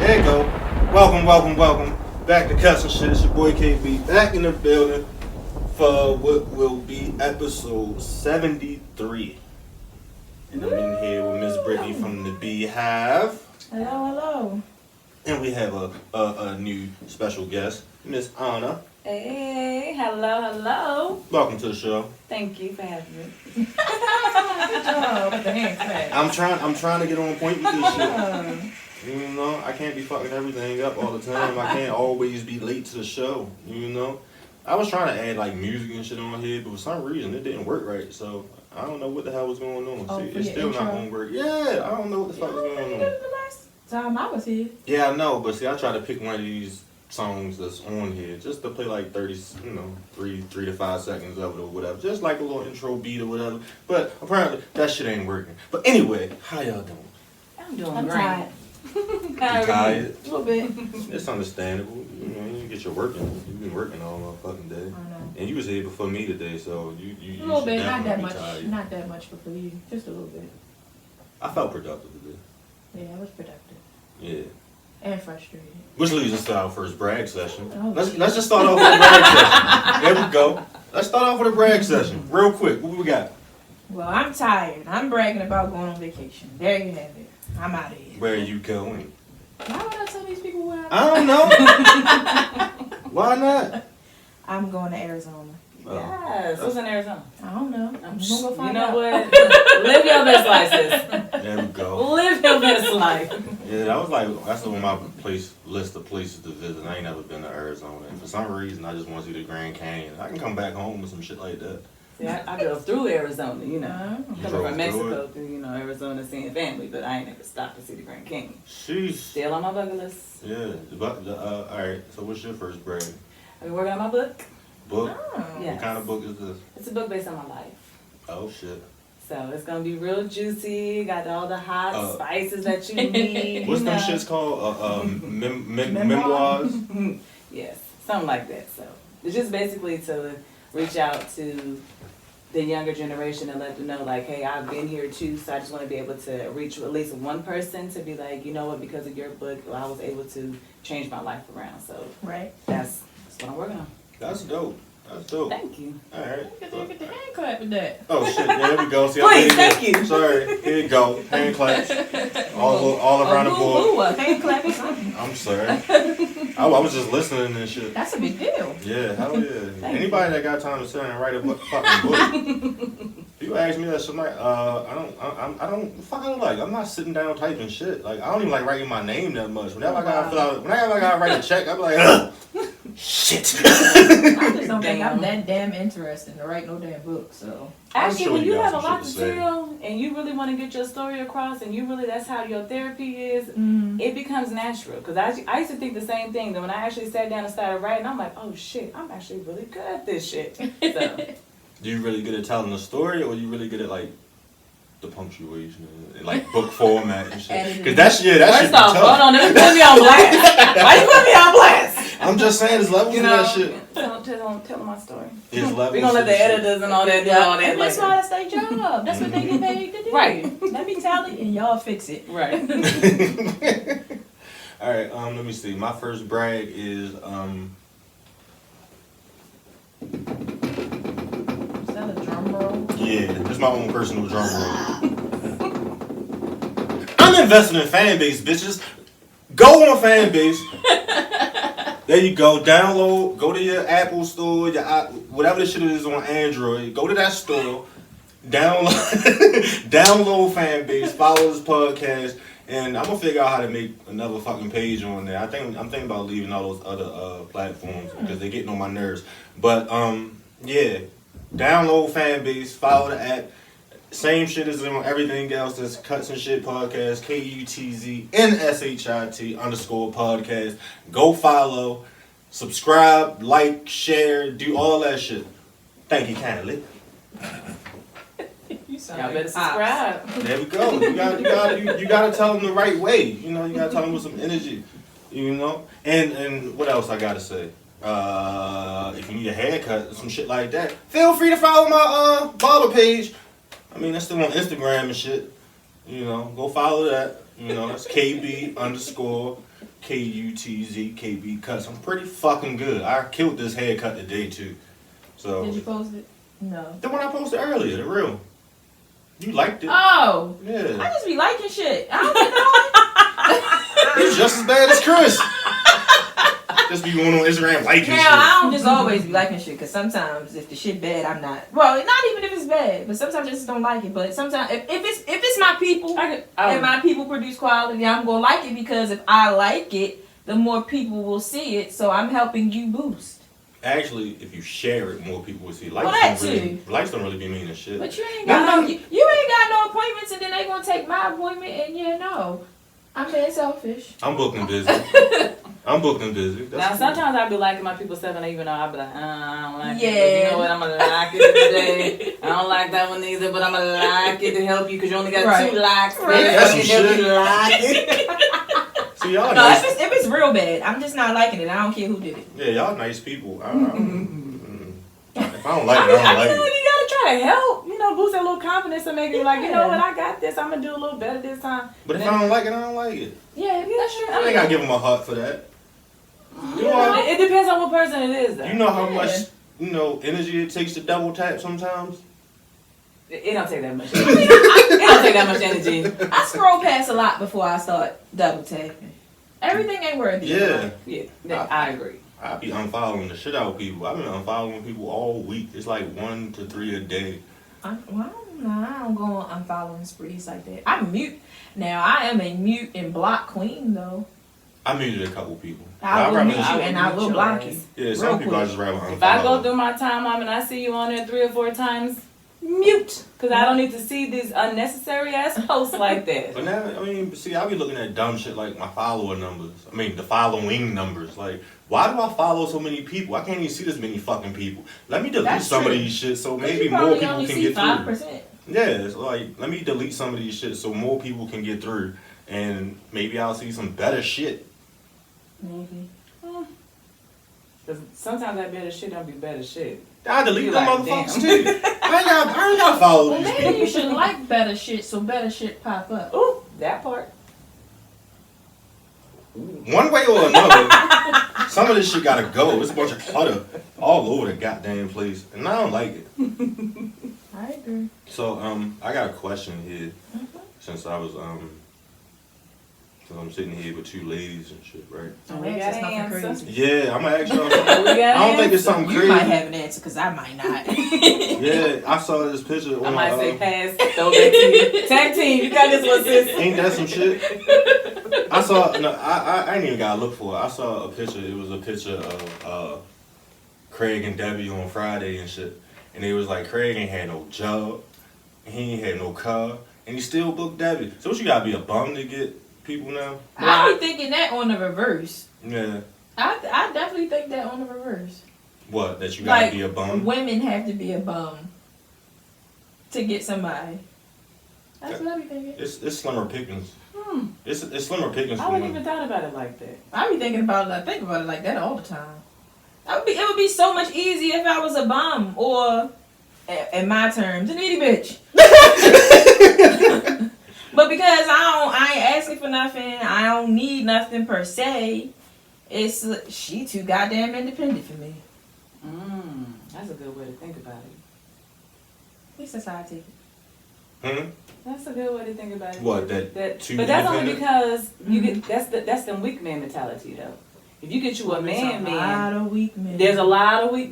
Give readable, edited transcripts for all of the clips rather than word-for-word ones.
There you go. Welcome back to Cuss and Shit. It's your boy KB back in the building for what will be episode 73. And I'm in here with Miss Brittany from the Beehive. Hello. And we have a new special guest, Miss Anna. Hey, hello. Welcome to the show. Thank you for having me. Good job with the hand clap. I'm trying to get on point with this shit. You know, I can't be fucking everything up all the time. I can't always be late to the show. You know, I was trying to add like music and shit on here, but for some reason it didn't work right. So I don't know what the hell was going on. Oh, See, it's still not gonna work. Yeah, I don't know what the fuck is going on. The last time I was here. Yeah, I know, but see, I try to pick one of these songs that's on here just to play like 3 to 5 seconds of it or whatever, just like a little intro beat or whatever. But apparently that shit ain't working. But anyway, how y'all doing? I'm doing I'm great. tired. You tired? A little bit. It's understandable. You know, you get your working. You've been working all motherfucking day. I know. And you was here before me today, so you A little bit, should not that definitely much. be tired. Not that much for you. Just a little bit. I felt productive today. Yeah, I was productive. Yeah. And frustrated. Which leads us to our first brag session. Oh, Let's just start off with a brag session. There we go. Let's start off with a brag session. Real quick. What we got? Well, I'm tired. I'm bragging about going on vacation. There you have it. I'm out of here. Where are you going? Why would I tell these people where I don't know. Why not? I'm going to Arizona. Yes. What's in Arizona? I don't know. I'm gonna go You find know out. what? Live your best life, sis. There we go. Live your best life. Yeah, that was like, that's on my list of places to visit. I ain't never been to Arizona. And for some reason, I just want to see the Grand Canyon. I can come back home with some shit like that. See, I drove through Arizona, you know. Uh-huh. You Coming drove from Mexico through it? through, Arizona seeing family, but I ain't never stopped to see the Grand Canyon. Sheesh. Still on my bucket list. Yeah. All right. So what's your first brag? I've been working on my book. Book? Oh. Yeah. What kind of book is this? It's a book based on my life. Oh shit. So it's gonna be real juicy. Got all the hot spices that you need. What's you them know. shits called? Memoirs? Yes, something like that. So it's just basically to reach out to the younger generation and let them know, like, hey, I've been here too. So I just want to be able to reach at least one person to be like, you know what, because of your book, I was able to change my life around. So Right. that's what I'm working on. That's dope. That's dope. Thank you. All right. Get the hand clap with that. Oh shit! Yeah, there we go. See, Please, I thank you. Sorry. Here you go. Hand claps. All around the board. Ooh, a hand clap or something. I'm sorry. I was just listening and shit. That's a big deal. Yeah, hell yeah. Thank Anybody that got time to sit down and write a fucking book. People ask me that shit like, I don't like. I'm not sitting down typing shit. Like, I don't even like writing my name that much. Whenever I gotta write a check, I be like, ugh, shit. I just don't think I'm that damn interested to write no damn book, so. I'm Actually, sure when you you got have a some lot shit to to say. tell and you really want to get your story across and you really, that's how your therapy is, it becomes natural. Because I used to think the same thing. That when I actually sat down and started writing, I'm like, oh shit, I'm actually really good at this shit. So, Do you really good at telling the story, or you really good at like the punctuation and like book format and shit? Because that shit first be off, tough. hold on, don't put me on blast. Why you put me on blast? I'm just saying, there's levels You to know, that shit. tell my story. There's levels. We're gonna let to the shit. editors and all that do all that And that's later. why that's their job. That's what they get paid to do. Right. Let me tell it and y'all fix it. Right. All right. Let me see. My first brag is Is that a drum roll? yeah, it's my own personal drum roll. I'm investing in FANBASE, bitches. Go on FANBASE. There you go. Download. Go to your Apple store, whatever the shit is on Android. Go to that store. Download FANBASE. Follow this podcast, and I'm gonna figure out how to make another fucking page on there. I'm thinking about leaving all those other platforms because they're getting on my nerves. But yeah, download FANBASE. Follow the app. Same shit as on everything else. That's Cuts and Shit Podcast, KUTZNSHIT _ podcast. Go follow, subscribe, like, share, do all that shit. Thank you kindly. You sound Y'all like better Pops. subscribe. There we go. You gotta tell them the right way. You know, you gotta tell them with some energy. You know, and what else I gotta say? If you need a haircut, some shit like that, feel free to follow my barber page. I mean, that's still on Instagram and shit. You know, go follow that. You know, that's KB _ KUTZKB cuts. I'm pretty fucking good. I killed this haircut today too. So Did you post it? No. the one I posted earlier, the real. You liked it. Oh. I Yeah. just be liking shit. I don't know. You just as bad as Chris. Just be going on Instagram liking Now, shit. I don't just always be liking shit, because sometimes if the shit bad, I'm not. Well, not even if it's bad, but sometimes I just don't like it. But sometimes, if it's my people, and my people produce quality, I'm going to like it, because if I like it, the more people will see it, so I'm helping you boost. Actually, if you share it, more people will see. Well, that Likes don't really be meaning shit. But you ain't got no, you ain't got no appointments, and then they going to take my appointment, and I'm being selfish. I'm booked and busy. I'm booked and busy. Now, sometimes I be liking my people stuff, and even though I be like, I don't like it. Yeah. But you know what? I'm going to like it today. I don't like that one either, but I'm going to like it to help you, because you only got 2 likes. Right. That's some To help shit. you like it. See, y'all No, nice. if it's real bad, I'm just not liking it. I don't care who did it. Yeah, y'all nice people. If I don't like it, I don't I like feel like it. you gotta try to help, boost that little confidence and make it like, you know what, I got this. I'm gonna do a little better this time. But if I don't like it, I don't like it. Yeah, that's true. I ain't gotta give them a heart for that. It depends on what person it is, though. You know how much energy it takes to double tap sometimes. It don't take that much. It don't take that much energy. I scroll past a lot before I start double tapping. Everything ain't worth it. Yeah, I agree. I be unfollowing the shit out of people. I've been unfollowing people all week. It's like 1 to 3 a day. I don't go on unfollowing sprees like that. I mute. Now, I am a mute and block queen, though. I muted a couple people. I will mute you I and I will block you. Yeah, some people I just rather unfollow. If I go through my timeline and I see you on there 3 or 4 times, mute. Because I don't need to see these unnecessary ass posts like that. But now, I be looking at dumb shit like my follower numbers. The following numbers. Like, why do I follow so many people? I can't even see this many fucking people. Let me delete That's some true. of these shit so maybe You more probably people only can see get 5%. through. Yeah, it's like, let me delete some of these shit so more people can get through. And maybe I'll see some better shit. Maybe. Because sometimes that better shit don't be better shit. I delete You them like, motherfuckers damn. too. I ain't gotta follow Well, these maybe people. you should like better shit so better shit pop up. Ooh, that part. One way or another, some of this shit gotta go. It's a bunch of clutter all over the goddamn place. And I don't like it. I agree. So, I got a question here. Since I'm sitting here with 2 ladies and shit, right? Oh, We that's got an nothing answer. crazy. Yeah, I'm gonna ask y'all something. We got I don't an think it's answer. something You crazy. might have an answer, because I might not. Yeah, I saw this picture I on might say pass, throw that to you. Tag team, you got this one, sis. Ain't that some shit? I ain't even gotta look for it. I saw a picture. It was a picture of Craig and Debbie on Friday and shit. And it was like Craig ain't had no job, he ain't had no car, and he still booked Debbie. So what, you gotta be a bum to get people now? I be thinking that on the reverse. Yeah. I definitely think that on the reverse. What? That you gotta Like, be a bum? women have to be a bum to get somebody. That's what I be thinking. It's slimmer pickings. It's slimmer pickings I for wouldn't women. even thought about it like that. I be thinking about it. I think about it like that all the time. It would be so much easier if I was a bum, or, in my terms, an itty bitch. But because I ain't asking for nothing, I don't need nothing per se. She too goddamn independent for me. That's a good way to think about it. At least that's how I take it. That's a good way to think about it. What, that too But that's only independent? because you get that's the weak man mentality though. If you get you a man, There's a lot of weak men. there's a lot of weak.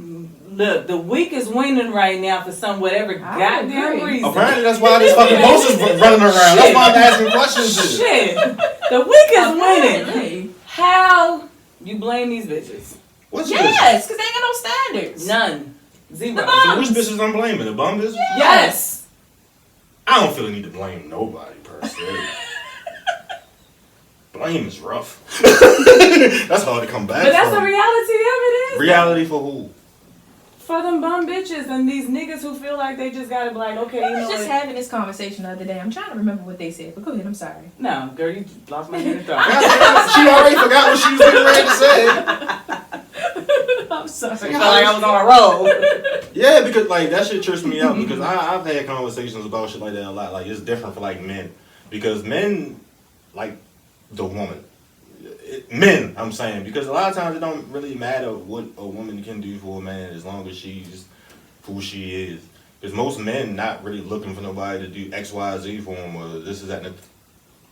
Look, the weak is winning right now for some whatever I goddamn agree. reason. Apparently that's why these fucking posters running around. That's why I'm asking questions. Shit, the weak is winning. Apparently. How you blame these bitches? What's Yes, because they ain't got no standards. None, zero. The So which bitches I'm blaming? The bum bitches? Yes. I don't feel the need to blame nobody per se. Blame is rough. That's hard to come back But that's the from. reality of it. Is Reality for who? for them bum bitches and these niggas who feel like they just gotta be like, okay, you I know was just what? having this conversation the other day. I'm trying to remember what they said, but go ahead. I'm sorry. No, girl, you lost my head of thought. She already forgot what she was getting ready to say. I'm sorry. I felt like I was on a roll. Yeah, because like that shit trips me out because I've had conversations about shit like that a lot. Like it's different for like men because men like the woman. men, I'm saying, because a lot of times it don't really matter what a woman can do for a man as long as she's who she is. Because most men not really looking for nobody to do X, Y, Z for them, or this is that.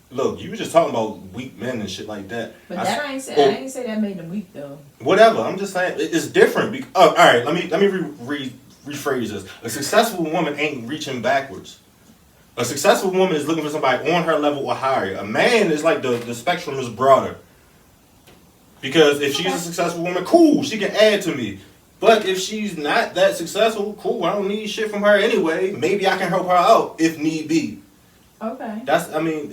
Look, you were just talking about weak men and shit like that. But I ain't say that made them weak though. Whatever. I'm just saying it's different. All right. Let me rephrase this. A successful woman ain't reaching backwards. A successful woman is looking for somebody on her level or higher. A man is like the spectrum is broader. Because if she's a successful woman, cool, she can add to me. But if she's not that successful, cool, I don't need shit from her anyway. Maybe I can help her out if need be. Okay.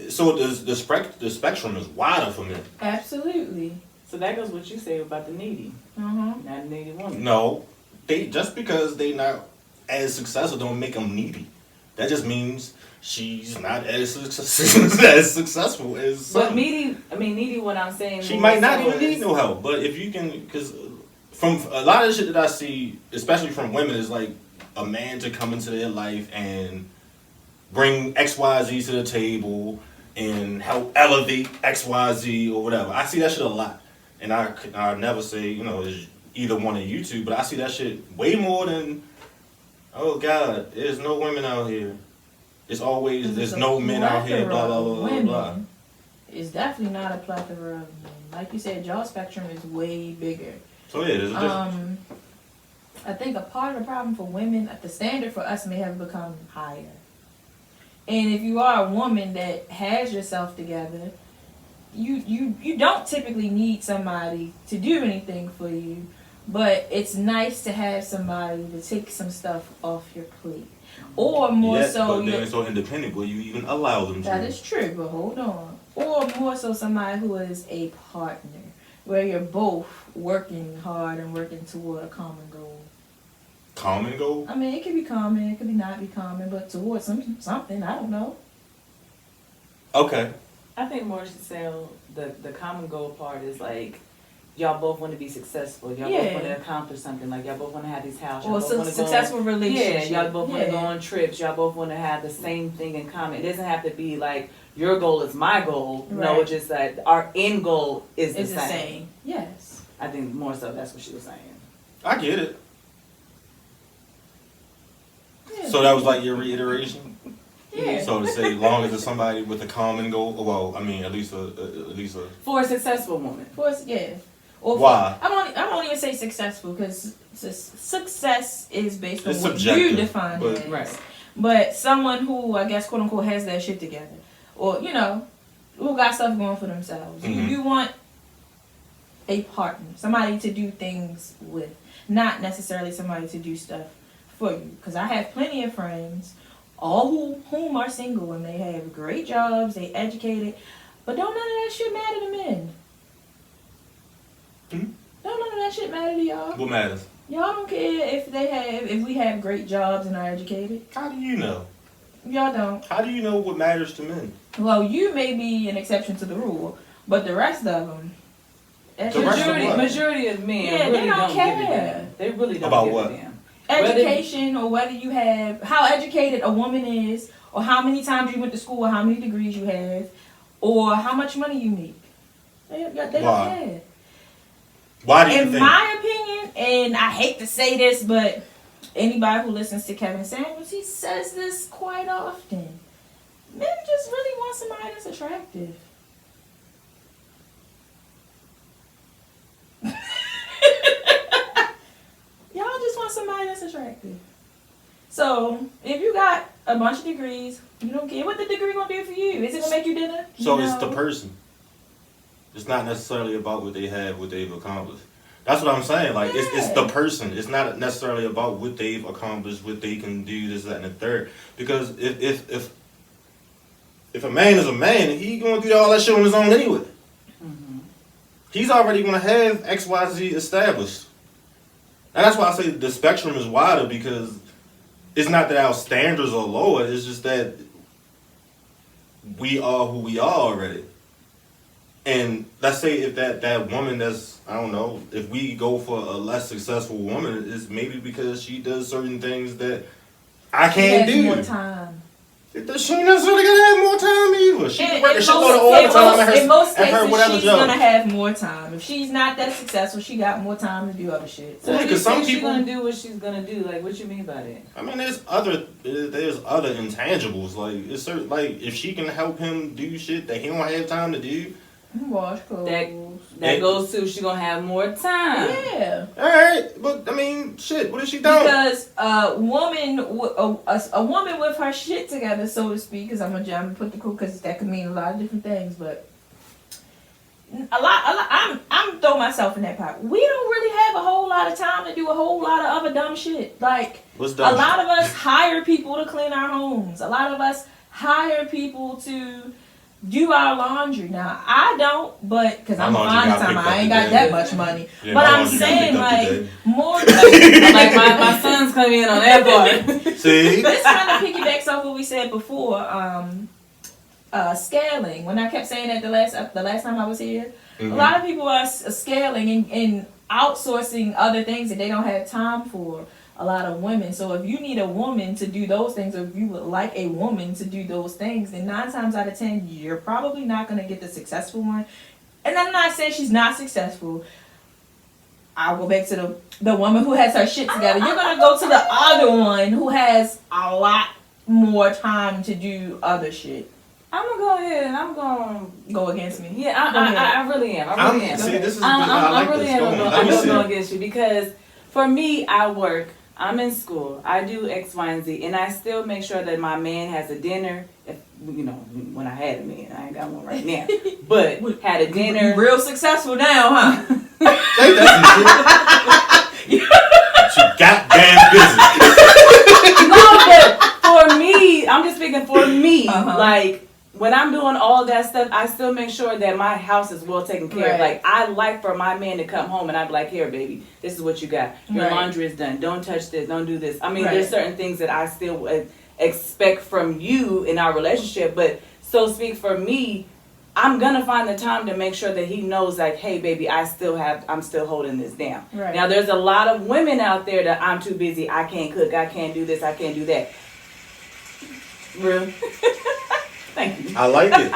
So the spectrum is wider for men. Absolutely. So that goes what you say about the needy. Not a needy woman. No, just because they not as successful don't make them needy. That just means she's not as successful as some. But needy. What I'm saying. She might not even need no help. But if you can, because from a lot of the shit that I see, especially from women, is like a man to come into their life and bring XYZ to the table and help elevate XYZ or whatever. I see that shit a lot. And I never say, it's either one of you two, but I see that shit way more than, oh God, there's no women out here. It's always, there's no men out here, blah, blah, blah, blah, blah. It's definitely not a plethora of men. Like you said, y'all spectrum is way bigger. So yeah, there's a difference. I think a part of the problem for women, the standard for us may have become higher. And if you are a woman that has yourself together, you don't typically need somebody to do anything for you, but it's nice to have somebody to take some stuff off your plate. Or more so... But they're so independent, will you even allow them to? That is true, but hold on. Or more so somebody who is a partner, where you're both working hard and working toward a common goal. Common goal? I mean, it could be common, it could be not be common, but towards something, I don't know. Okay. I think more so the common goal part is like, y'all both want to be successful. Y'all both want to accomplish something. Like, y'all both want to have these houses. Or successful relationship. Yeah, y'all both want to go on trips. Y'all both want to have the same thing in common. It doesn't have to be like, your goal is my goal. Right. No, it's just that our end goal is the same. Yes. I think more so that's what she was saying. I get it. Yeah. So that was like your reiteration? Yeah. So to say, long as it's somebody with a common goal, well, I mean, at least a for a successful woman. Or why? I won't even say successful, because success is based on it's what subjective, you define it as. Right. But someone who, I guess, quote unquote, has that shit together, or who got stuff going for themselves. Mm-hmm. You want a partner, somebody to do things with, not necessarily somebody to do stuff for you. Because I have plenty of friends, all whom are single, and they have great jobs, they educated, but don't none of that shit matter to men. Mm-hmm. Don't none of that shit matter to y'all. What matters? Y'all don't care if we have great jobs and are educated. How do you know? Y'all don't. How do you know what matters to men? Well, you may be an exception to the rule, but the rest of them, majority of men really don't care. Give a damn. They really don't about give what? a damn. Education, or whether you have, how educated a woman is, or how many times you went to school, or how many degrees you have, or how much money you make. They don't care. Why do you think? In my opinion, and I hate to say this, but anybody who listens to Kevin Samuels, he says this quite often. Men just really want somebody that's attractive. Y'all just want somebody that's attractive. So, if you got a bunch of degrees, you don't care what the degree gonna do for you. Is it gonna make you dinner? So it's the person. It's not necessarily about what they have, what they've accomplished. That's what I'm saying. Like, it's the person. It's not necessarily about what they've accomplished, what they can do, this, that, and the third. Because if a man is a man, he gonna do all that shit on his own anyway. Mm-hmm. He's already gonna have XYZ established. And that's why I say the spectrum is wider, because it's not that our standards are lower. It's just that we are who we are already. And let's say if that woman that's, I don't know, if we go for a less successful woman, it's maybe because she does certain things that I can't do. She has more time. She ain't necessarily gonna have more time either. She can work a shitload of overtime in most at her cases, whatever she's job. gonna have more time. If she's not that successful, she got more time to do other shit. So Yeah, because some she's people gonna do what she's gonna do. Like, what you mean by that? I mean, there's other intangibles. Like, it's certain, like, if she can help him do shit that he don't have time to do. Wash clothes. That goes to she gonna have more time. Yeah. All right, but I mean, shit. What is she doing? Because a woman with her shit together, so to speak, because I'm gonna put the because that could mean a lot of different things, but I'm throwing myself in that pot. We don't really have a whole lot of time to do a whole lot of other dumb shit. Like What's dumb a lot of us hire people to clean our homes. A lot of us hire people to do our laundry. Now I don't, but because I'm fine time, I ain't got that much money. Yeah, but I'm saying like more. Like my son's coming in on that part. See, this kind of piggybacks off what we said before. Scaling. When I kept saying that the last time I was here, a lot of people are scaling and outsourcing other things that they don't have time for. A lot of women. So if you need a woman to do those things, or if you would like a woman to do those things, then 9 times out of 10, you're probably not going to get the successful one. And I'm not saying she's not successful. I'll go back to the woman who has her shit together. You're going to go to the other one who has a lot more time to do other shit. I'm gonna go ahead and I'm gonna go against me. Yeah, I really am. I really am. See, this is I like really this. am. I'm gonna go against you because for me, I work. I'm in school. I do X, Y, and Z, and I still make sure that my man has a dinner. If when I had a man, I ain't got one right now, but had a dinner. Real successful now, huh? Ain't that some shit? You goddamn busy. No, but for me, I'm just speaking for me. Like when I'm doing all that stuff, I still make sure that my house is well taken care of. Like I like for my man to come home and I'd be like, here, baby, this is what you got. Your laundry is done. Don't touch this. Don't do this. I mean, there's certain things that I still expect from you in our relationship, but so speak for me, I'm gonna find the time to make sure that he knows, like, hey, baby, I'm still holding this down. Now, there's a lot of women out there that I'm too busy. I can't cook. I can't do this. I can't do that. Real. Thank you. I like it.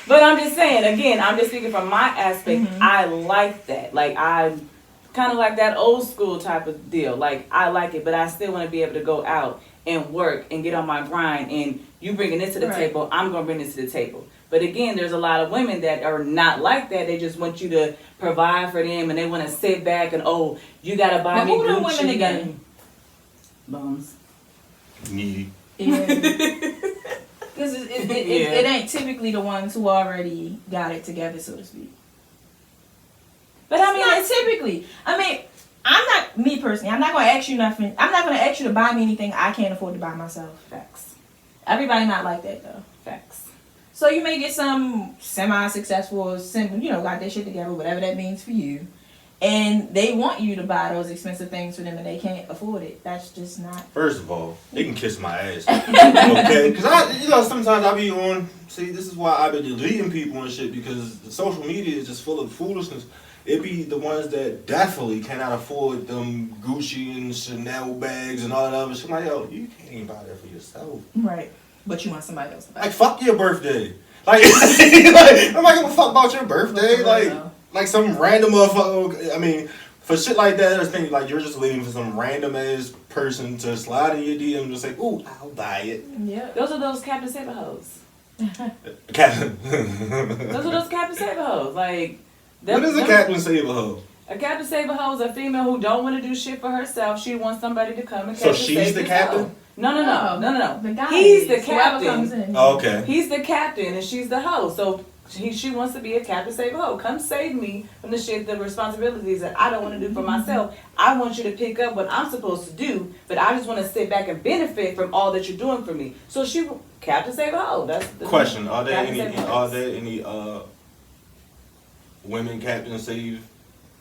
But I'm just saying, again, I'm just speaking from my aspect. I like that. Like, I'm kind of like that old school type of deal. Like, I like it, but I still want to be able to go out and work and get on my grind. And you bringing this to the table, I'm going to bring this to the table. But again, there's a lot of women that are not like that. They just want you to provide for them, and they want to sit back and, oh, you got to buy me Gucci. Who women again? Bums. Needy. Yeah. Because it ain't typically the ones who already got it together, so to speak. But I mean, it's typically. I mean, I'm not, me personally, I'm not going to ask you nothing. I'm not going to ask you to buy me anything I can't afford to buy myself. Facts. Everybody not like that, though. Facts. So you may get some semi-successful, got their shit together, whatever that means for you. And they want you to buy those expensive things for them and they can't afford it. That's just not. First of all, they can kiss my ass. Okay? Because sometimes I be on, see, this is why I be deleting people and shit, because the social media is just full of foolishness. It be the ones that definitely cannot afford them Gucci and Chanel bags and all that other shit. I'm like, yo, you can't even buy that for yourself. Right. But you want somebody else to buy it. Like, fuck your birthday. Like, I'm not gonna fuck about your birthday. Like some random motherfucker. I mean, for shit like that, I was thinking like you're just waiting for some random ass person to slide in your DM and just say, ooh, I'll buy it. Yeah. Those are those Captain Saber hoes. Captain. Those are those Captain Saber hoes. Like, what is a Captain Saber hoe? A Captain Saber hoe is a female who don't want to do shit for herself. She wants somebody to come and So she's the captain? Hoe. No. The guy He's the captain. Comes in. Oh, okay. He's the captain and she's the hoe. So she wants to be a Captain Save hoe. Come save me from the responsibilities that I don't want to do for myself. I want you to pick up what I'm supposed to do, but I just want to sit back and benefit from all that you're doing for me. So Captain Save hoe. That's the question. Are there any women Captain Save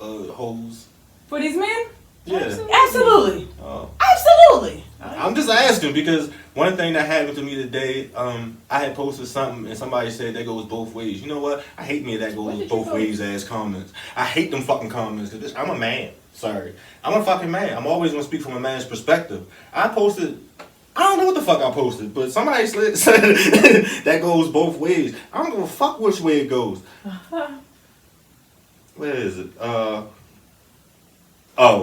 hoes? For these men? Yeah. Absolutely. Oh. Absolutely. I'm just asking because one thing that happened to me today, I had posted something and somebody said that goes both ways. You know what? I hate me that goes both ways ass comments. I hate them fucking comments because I'm a man. Sorry. I'm a fucking man. I'm always going to speak from a man's perspective. I I don't know what the fuck I posted, but somebody said that goes both ways. I don't give a fuck which way it goes. Where is it? Oh,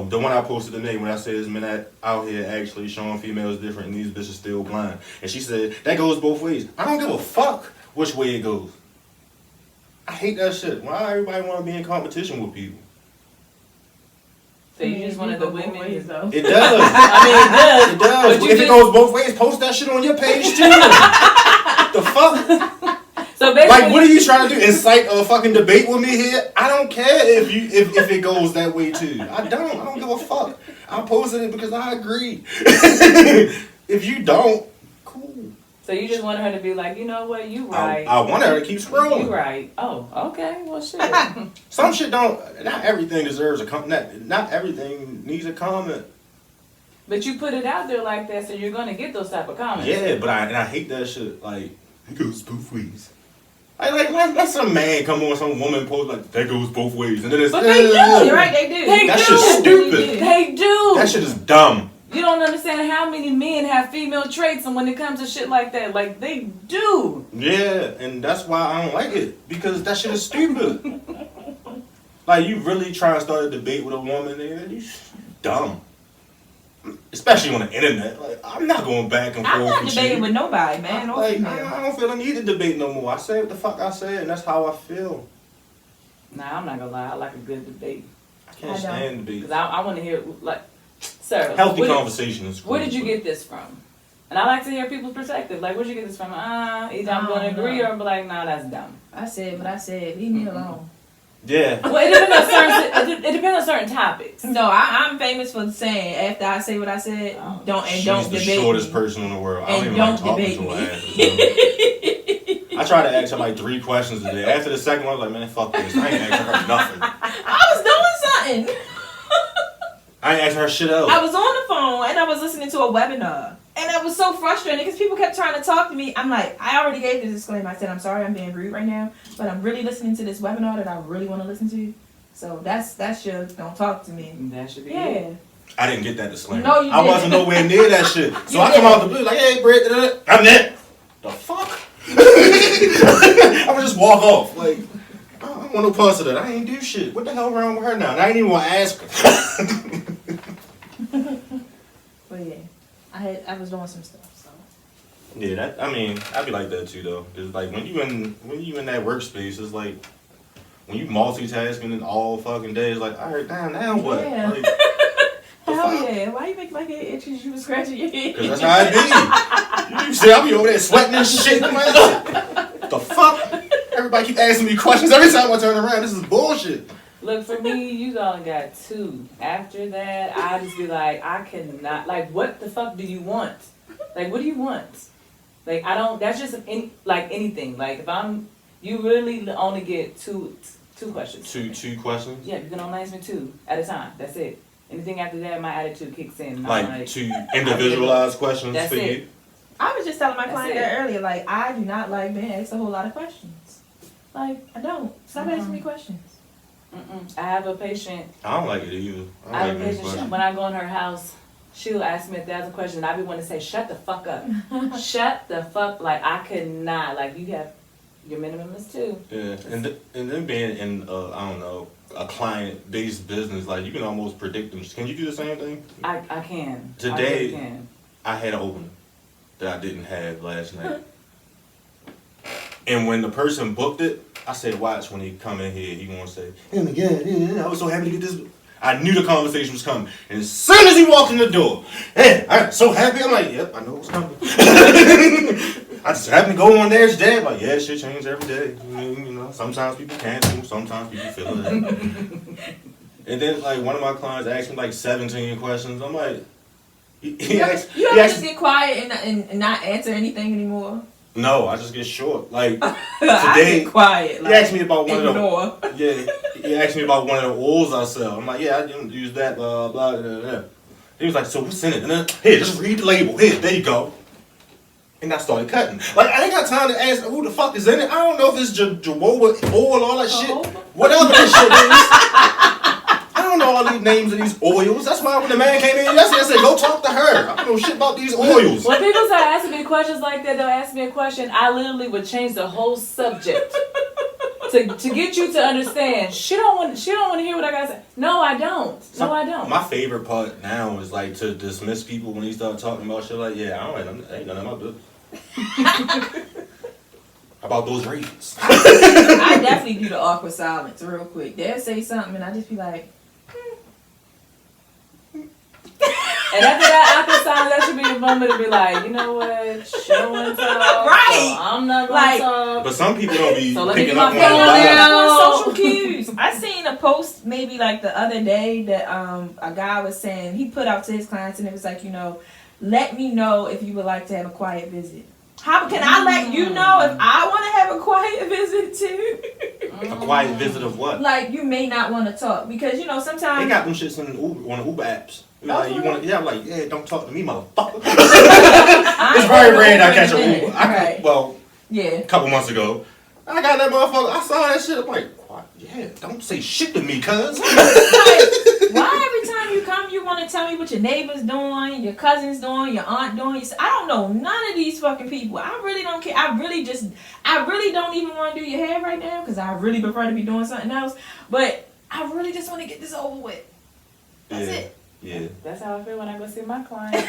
the one I posted today when I said this man out here actually showing females different and these bitches still blind. And she said, that goes both ways. I don't give a fuck which way it goes. I hate that shit. Why everybody want to be in competition with people? So you just wanted the women ways, though. It does. I mean, it does. It does. But If it goes both ways, post that shit on your page too. The fuck? So basically, Like, what are you trying to do? Incite a fucking debate with me here? I don't care if it goes that way too. I don't give a fuck. I posted it because I agree. If you don't, cool. So you just wanted her to be like, you know what, you right. I want her to keep scrolling. You right. Oh, okay. Well, shit. Some shit don't. Not everything deserves a comment. Not everything needs a comment. But you put it out there like that, so you're gonna get those type of comments. Yeah, but I hate that shit. Like, it goes both ways. Like let some man come on, some woman post like that goes both ways, and then it's. But they do. You're right, they do. That shit's stupid. They do. That shit is dumb. You don't understand how many men have female traits, and when it comes to shit like that, like they do. Yeah, and that's why I don't like it, because that shit is stupid. Like, you really try to start a debate with a woman, and you dumb. Especially on the internet. Like, I'm not going back and forth. I'm not with debating you. with nobody, man. No Like, female. I don't feel a need to debate no more. I say what the fuck I say, and that's how I feel. Nah, I'm not gonna lie. I like a good debate. I can't stand debate. Because I want to hear, like, sir. Healthy conversation is cool. Where did you get this from? And I like to hear people's perspective. Like, where'd you get this from? Either I'm going to agree or I'm like, nah, that's dumb. I said what I said. Leave me alone. Yeah. Well, it depends on certain topics. No, I'm famous for saying after I say what I said, don't She's don't the debate shortest me. person in the world. I And don't even don't like talking debate to her me. ass. I tried to ask her like 3 questions today. After the second one, I was like, man, fuck this. I ain't asking her nothing. I was doing something. I ain't asking her shit else. I was on the phone and I was listening to a webinar. And I was so frustrated because people kept trying to talk to me. I'm like, I already gave the disclaimer. I said, I'm sorry I'm being rude right now, but I'm really listening to this webinar that I really want to listen to. So that's your don't talk to me. That should be Yeah. it. I didn't get that disclaimer. No, you I wasn't didn't. nowhere near that shit. So You I come didn't. out the blue like, hey, Britt, I'm there. The fuck? I would just walk off. Like, I don't want no parts of that. I ain't do shit. What the hell wrong with her now? And I ain't even want to ask her. But yeah, I was doing some stuff. So Yeah, I'd be like that too though. It's like when you in that workspace, it's like when you multitasking all fucking day, it's like, all right, damn, now what? Yeah. Like, hell yeah, why you make my head itch as you was scratching your head? cause that's how it be. You see, I be over there sweating and shit. I'm like, the fuck? Everybody keep asking me questions every time I turn around. This is bullshit. Look, for me, you only got 2. After that, I just be like, I cannot. Like, what the fuck do you want? Like, what do you want? Like, I don't. That's just anything. Like, if you really only get two questions. Two questions. Yeah, you can only ask me 2 at a time. That's it. Anything after that, my attitude kicks in. Like 2 individualized questions That's for it. you. I was just telling my That's client it. that earlier. Like, I do not like being asked a whole lot of questions. Like, I don't. Stop asking me questions. I have a patient. I don't like it either. I have a many patient. questions. When I go in her house, she'll ask me 1,000 questions. I be wanting to say, "Shut the fuck up, shut the fuck." Like, I could not. Like, you have your minimum is 2. Yeah, and then being in I don't know, a client-based business, like you can almost predict them. Can you do the same thing? I can. Today- I really can. I had an opener that I didn't have last night, and when the person booked it, I said, "Watch when he come in here, he gonna say, oh my god, I was so happy to get this." I knew the conversation was coming, and as soon as he walked in the door, hey, I'm so happy. I'm like, "Yep, I know it's coming." I just happened to go on there today. I'm like, yeah, shit changes every day. You know, sometimes people cancel, sometimes people feel it. And then, like, one of my clients asked me like 17 questions. I'm like, he asked, You he ever asked, just get quiet and not answer anything anymore? no, I just get short. Like I today, get quiet. he asked me about one ignore. of the, yeah, he asked me about one of the oils I sell. I'm like, yeah, I didn't use that, blah, blah, blah, blah. He was like, so what's in it? And then, here, just read the label. Here, there you go. And I started cutting. Like, I ain't got time to ask who the fuck is in it. I don't know if it's jojoba oil, all that shit. Whatever this shit is. I don't know all these names of these oils. That's why when the man came in yesterday, I said, go talk to her. I don't know shit about these oils. When people start asking me questions like that, they'll ask me a question, I literally would change the whole subject. To get you to understand, she don't want to hear what I gotta say. No, I don't. No, I don't. My favorite part now is like to dismiss people when they start talking about shit like, yeah, I ain't none of my business. About those Ravens. I definitely do the awkward silence real quick. They'll say something and I just be like, And after that awkward silence, that should be the moment to be like, you know what, she don't want to talk. Right. So I'm not going to talk. But some people don't be So picking up on phone the social cues. I seen a post maybe like the other day that a guy was saying, he put out to his clients and it was like, you know, let me know if you would like to have a quiet visit. How can I let you know if I want to have a quiet visit too? A quiet visit of what? Like you may not want to talk because you know sometimes they got them shits on the Uber apps. Like, you want? Yeah, I'm like, yeah, don't talk to me, motherfucker. It's very rare that I catch an Uber. Well, yeah, a couple months ago, I got that motherfucker. I saw that shit. I'm like, what? Yeah, don't say shit to me, cuz. Why every time you come, you want to tell me what your neighbor's doing, your cousin's doing, your aunt doing? I don't know none of these fucking people. I really don't care. I really don't even want to do your hair right now because I really prefer to be doing something else. But I really just want to get this over with. That's it. Yeah. That's how I feel when I go see my clients.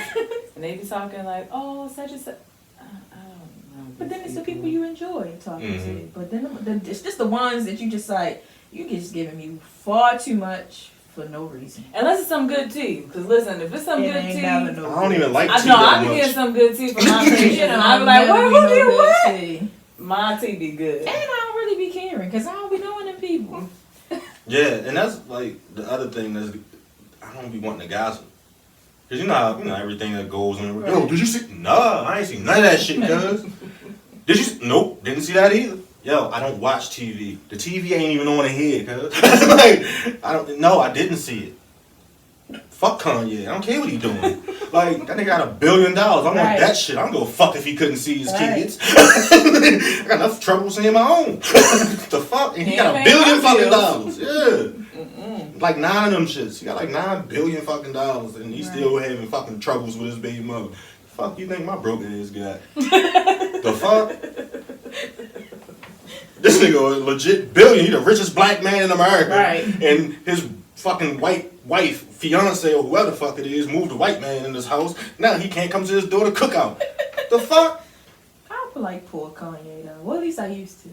And they be talking like, oh, such and such. I don't know. But then it's the people you enjoy talking to. But then it's just the ones that you just like, you just giving me far too much for no reason. Unless it's some good tea. Because listen, if it's some good tea. I don't even like tea. I be getting some good tea from my patients. And I be like, what? Who did what? My tea be good. And I don't really be caring because I don't be knowing them people. Yeah, and that's like the other thing that's, I don't be wanting to gossip. Cause you know everything that goes on. Right. Yo, did you see? Nah, I ain't seen none of that shit, cuz. Did you? Nope, didn't see that either. Yo, I don't watch TV. The TV ain't even on here, cuz. Like, I didn't see it. Fuck Kanye. I don't care what he doing. Like, that nigga got $1 billion. I want that shit. I don't give a fuck if he couldn't see his kids. I got enough trouble seeing my own. The fuck? And he got $1 billion fucking dollars. Yeah. Like 9 of them shits. He got like $9 billion fucking dollars, and he's still having fucking troubles with his baby mother. The fuck you think my broke ass got? The fuck? This nigga a legit billion. He the richest black man in America. Right. And his fucking white wife, fiance, or whoever the fuck it is, moved a white man in this house. Now he can't come to his daughter cookout. The fuck? I feel like poor Kanye though. Well, at least I used to.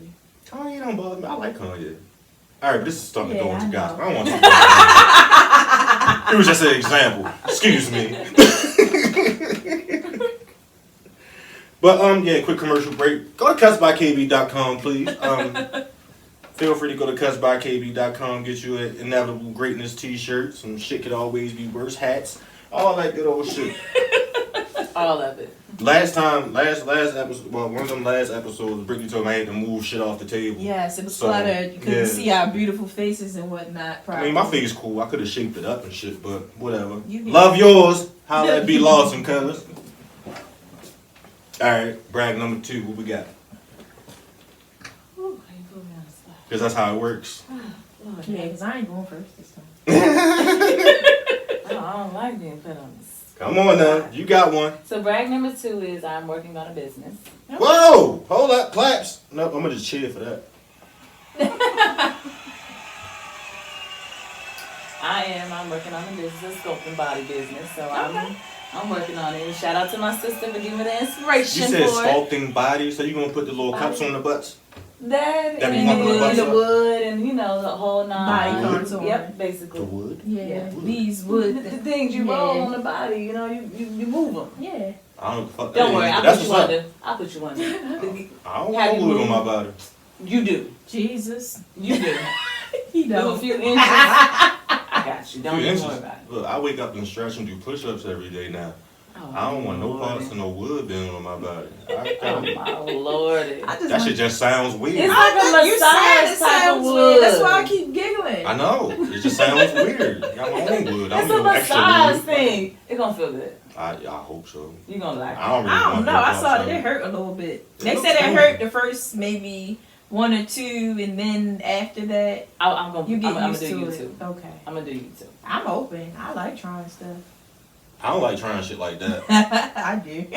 Kanye don't bother me. I like Kanye. Alright, but this is starting to go into gossip. I don't want to. It was just an example. Excuse me. But yeah, quick commercial break. Go to cutsbykb.com, please. Feel free to go to cutsbykb.com, get you an Inevitable Greatness t-shirt. Some shit could always be worse. Hats. All that good old shit. All of it. Last episode, well, one of them last episodes, Brittany told me I had to move shit off the table. Yes, it was cluttered. You couldn't see our beautiful faces and whatnot. Probably. I mean, my face cool. I could have shaped it up and shit, but whatever. Love yours. Holla at B. Lawson, cuz. Alright, brag number 2. What we got? Ooh, you put me on the spot. Because that's how it works. Lord, Yeah, because I ain't going first this time. I don't like being put on the spot. Come on now. You got one. So brag number 2 is I'm working on a business. Whoa! Hold up. Claps. No, I'm going to just cheer for that. I'm working on a business, a sculpting body business. So I'm working on it. Shout out to my sister for giving me the inspiration. You said for sculpting body, so you gonna put the little cups on the butts? That be and pumping the butts the up? wood and the whole Body nine. contour. Yep, basically. The wood? Yeah, these wood. The things you roll on the body, you move them. Yeah. I don't fuck. Don't worry, That's I'll what's put you up. under. I'll put you under. I don't Have want you wood on moved? my body. You do. Jesus. You do. He Move a don't. few inches. I got you. Don't Few even inches. worry about it. Look, I wake up and stretch and do push-ups every day now. Oh, I don't want no Lord. parts of no wood being on my body. Oh my Lord. That shit just sounds weird. It's like a You said it massage type of sounds wood. weird. That's why I keep giggling. I know. It just sounds weird. I got my own wood. I It's don't a need no extra massage wood. thing. It's gonna feel good. I hope so. You gonna like it. I don't really I want don't know. no I parts saw of that it hurt a little bit. They looks said it cool. hurt the first maybe 1 or 2, and then after that, I'm gonna you get used do to YouTube. it. Okay. I'm gonna do YouTube. I'm open. I like trying stuff. I don't like trying shit like that. I do.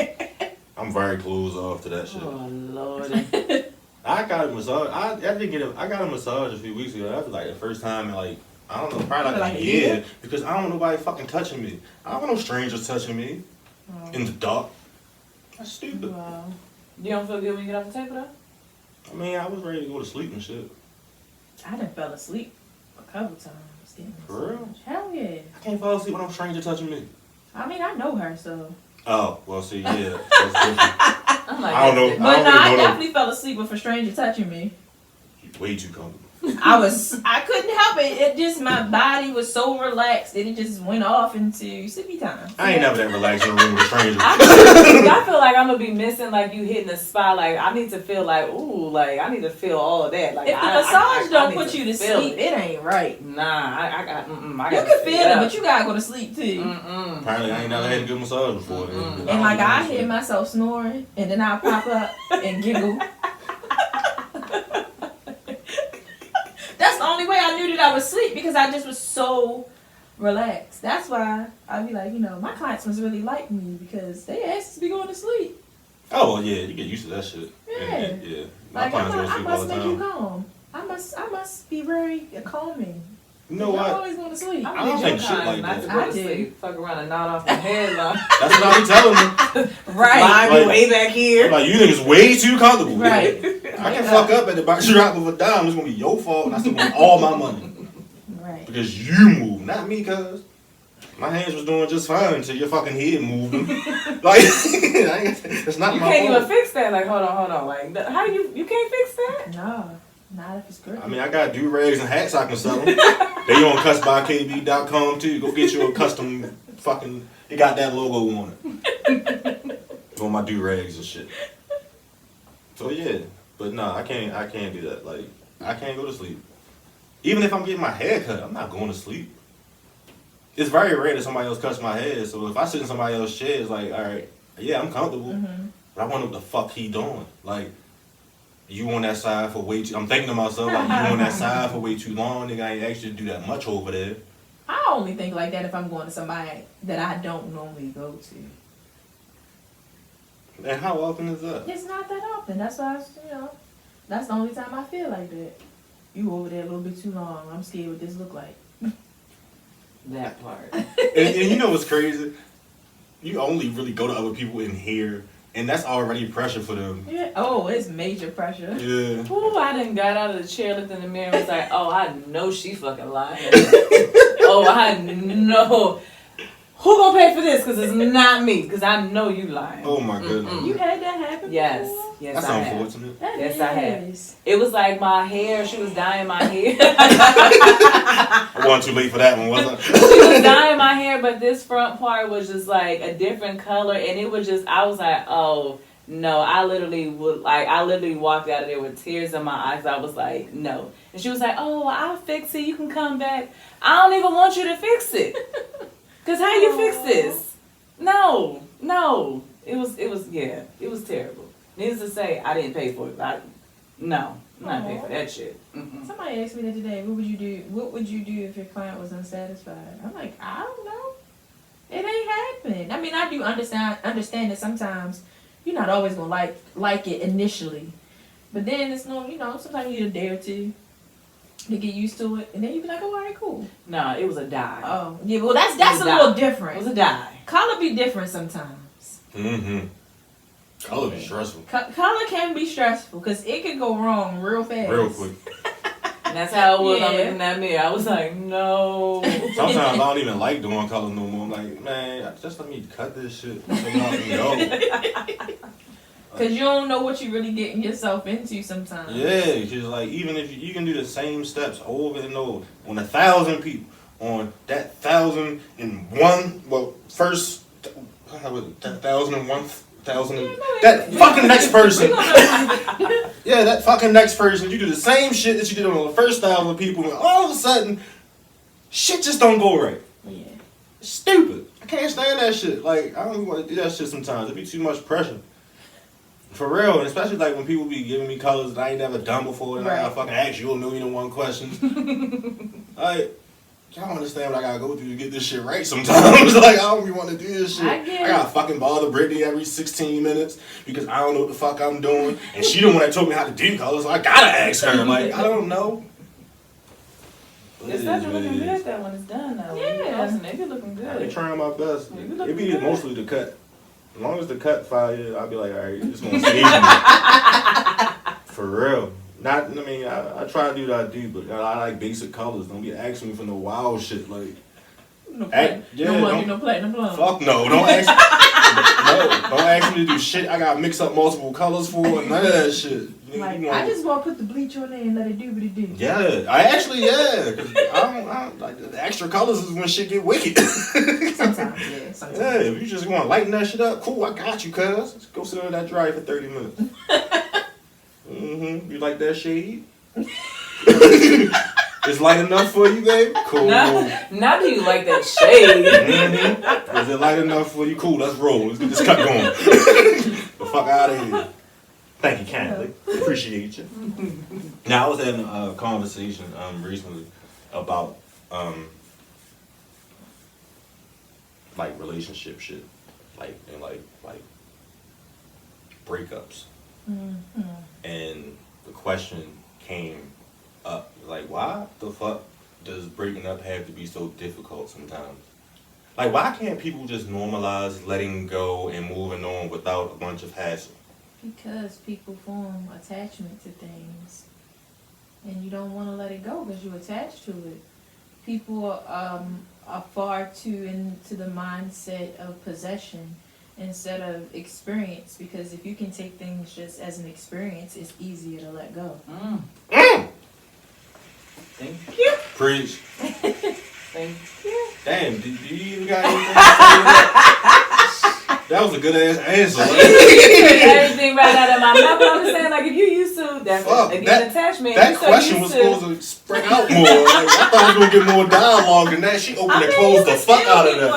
I'm very closed off to that shit. Oh Lord. I got a massage. I got a massage a few weeks ago. That was like the first time in like, I don't know, probably like a year. Because I don't want nobody fucking touching me. I don't want no strangers touching me in the dark. That's stupid. Wow. You don't feel good when you get off the table though? I mean, I was ready to go to sleep and shit. I done fell asleep a couple times. For real? Hell yeah. I can't fall asleep when I'm a stranger touching me. I mean, I know her, so. Oh, well, see, yeah. That's different. I'm like, I don't know. But no, I really know definitely fell asleep with a stranger touching me. Way too comfortable. I couldn't help it. It just, my body was so relaxed that it just went off into sleepy time. I ain't never that relaxed in a room with strangers. I feel like I'm gonna be missing like you hitting a spot. Like I need to feel like, ooh, like I need to feel all of that. Like if the massage don't need put you to feel sleep, it ain't right. Nah, I got. I You can feel it, but you gotta go to sleep too. Apparently, I ain't never had a good massage before. And like I hear myself snoring, and then I pop up and giggle. That's the only way I knew that I was asleep, because I just was so relaxed. That's why I'd be like, my clients must really like me, because they asked to be going to sleep. Oh, well, yeah, you get used to that shit. Yeah. Yeah. My Like clients go to I sleep all must the make you time. calm. I must be very calming. You know I'm what? always going to sleep. I don't think shit like not that. to go I to do. sleep. Fuck around and nod off my head. Like, That's what I be telling them. Right. Mine Like- be way back here. Like, you niggas way too comfortable. Right. I can fuck up at the box drop of a dime. It's gonna be your fault, and I still want all my money. Right. Because you moved, not me, cuz. My hands was doing just fine until your fucking head moved them. Like, it's not You my can't fault. even fix that. Like, hold on. Like, how do you can't fix that? No, not if it's good. I mean, I got do-rags and hats I can sell them. They on cusbykb.com too. Go get you a custom fucking, it got that logo on it. On my do-rags and shit. So yeah, but no, I can't do that. Like, I can't go to sleep. Even if I'm getting my hair cut, I'm not going to sleep. It's very rare that somebody else cuts my hair, so if I sit in somebody else's chair, it's like, alright, yeah, I'm comfortable, but I wonder what the fuck he doing. Like, you on that side for way too, I'm thinking to myself, like, you on that side for way too long, nigga, I ain't actually do that much over there. I only think like that if I'm going to somebody that I don't normally go to. And how often is that? It's not that often. That's why, that's the only time I feel like that. You over there a little bit too long. I'm scared what this look like. That part. And you know what's crazy? You only really go to other people in here, and that's already pressure for them. Yeah. Oh, it's major pressure. Yeah. Ooh, I done got out of the chair, looked in the mirror, and was like, oh, I know she fucking lying. Oh, I know. Who gonna pay for this? Because it's not me. Because I know you lying. Oh my goodness. You had that happen Yes. before? Yes, That's I have. unfortunate. That Yes, I have. is. It was like my hair. She was dyeing my hair. I wasn't too late for that one, was I? She was dyeing my hair, but this front part was just like a different color, and it was just, I was like, oh no, I literally walked out of there with tears in my eyes. I was like, no. And she was like, oh, I'll fix it. You can come back. I don't even want you to fix it. Cause how you fix this? No. It was terrible. Needless to say, I didn't pay for it. I'm not paying for that shit. Mm-mm. Somebody asked me that today. What would you do? What would you do if your client was unsatisfied? I'm like, I don't know. It ain't happening. I mean, I do understand that sometimes you're not always gonna like it initially, but then it's no, sometimes you need a day or two to get used to it, and then you be like, oh, all right, cool. Nah, it was a dye. Oh, yeah, well, that's a little different. It was a dye. Color be different sometimes. Mm-hmm. Color be stressful. Color can be stressful because it can go wrong real fast. Real quick. And that's how it was. Yeah. I'm looking at me. I was like, no. Sometimes I don't even like doing color no more. I'm like, man, just let me cut this shit so y'all can go. Because you don't know what you're really getting yourself into sometimes. Yeah, because like, even if you can do the same steps over and over on 1,000 people, on that 1,001, well, first, how was it, 1,001, that fucking next person. Yeah, that fucking next person, you do the same shit that you did on the first 1,000 people, and all of a sudden, shit just don't go right. Yeah. It's stupid. I can't stand that shit. Like, I don't even want to do that shit sometimes. It'd be too much pressure. For real, and especially like when people be giving me colors that I ain't never done before, and I gotta Right. fucking ask you 1,000,001 questions. Like, y'all don't understand what I gotta go through to get this shit right sometimes. Like, I don't be wanting to do this shit. I get I gotta fucking bother Brittany every 16 minutes because I don't know what the fuck I'm doing. And she the one that told me how to do colors, so I gotta ask her. Like, I don't know. But It's it not is what looking it good is. that when it's done though. Yeah. Awesome. They be looking I be good. trying my best. You be looking It be good. mostly the cut. As long as the cut fire, I'll be like, alright, this gonna save me. For real. Not, I mean, I try to do what I do, but I like basic colors. Don't be asking me for no wild shit. Like, No platinum. yeah, No don't- money, no platinum blonde. fuck no. Don't ask no, don't ask me to do shit I gotta mix up multiple colors for and none of that shit. Nigga, Like, you I know. just want to put the bleach on there and let it do what it do. Yeah, I actually, yeah. 'Cause I don't like the extra colors is when shit get wicked. Sometimes, yeah. Sometimes. Yeah, if you just want to lighten that shit up, cool, I got you, cuz. Just go sit on that dry for 30 minutes. You like that shade? It's light enough for you, babe? Cool. Now do you like that shade? Is it light enough for you? Cool, let's roll. Let's get this cut going. The fuck out of here. Thank you kindly. Appreciate you. Now, I was having a conversation recently about like relationship shit, like and like breakups, and the question came up like, why the fuck does breaking up have to be so difficult sometimes? Like, why can't people just normalize letting go and moving on without a bunch of hassle? Because people form attachment to things, and you don't want to let it go because you're attached to it. People are far too into the mindset of possession instead of experience, because if you can take things just as an experience, it's easier to let go. Thank you. Preach. Thank you. Damn, do you even got anything to say to that? That was a good ass answer. Everything right out of my mouth. But I'm just saying, like, if you used to, Fuck, again, attachment. That you so question used was supposed to spread out more. Like, I thought we was gonna get more dialogue than that. She opened and closed the fuck out of that.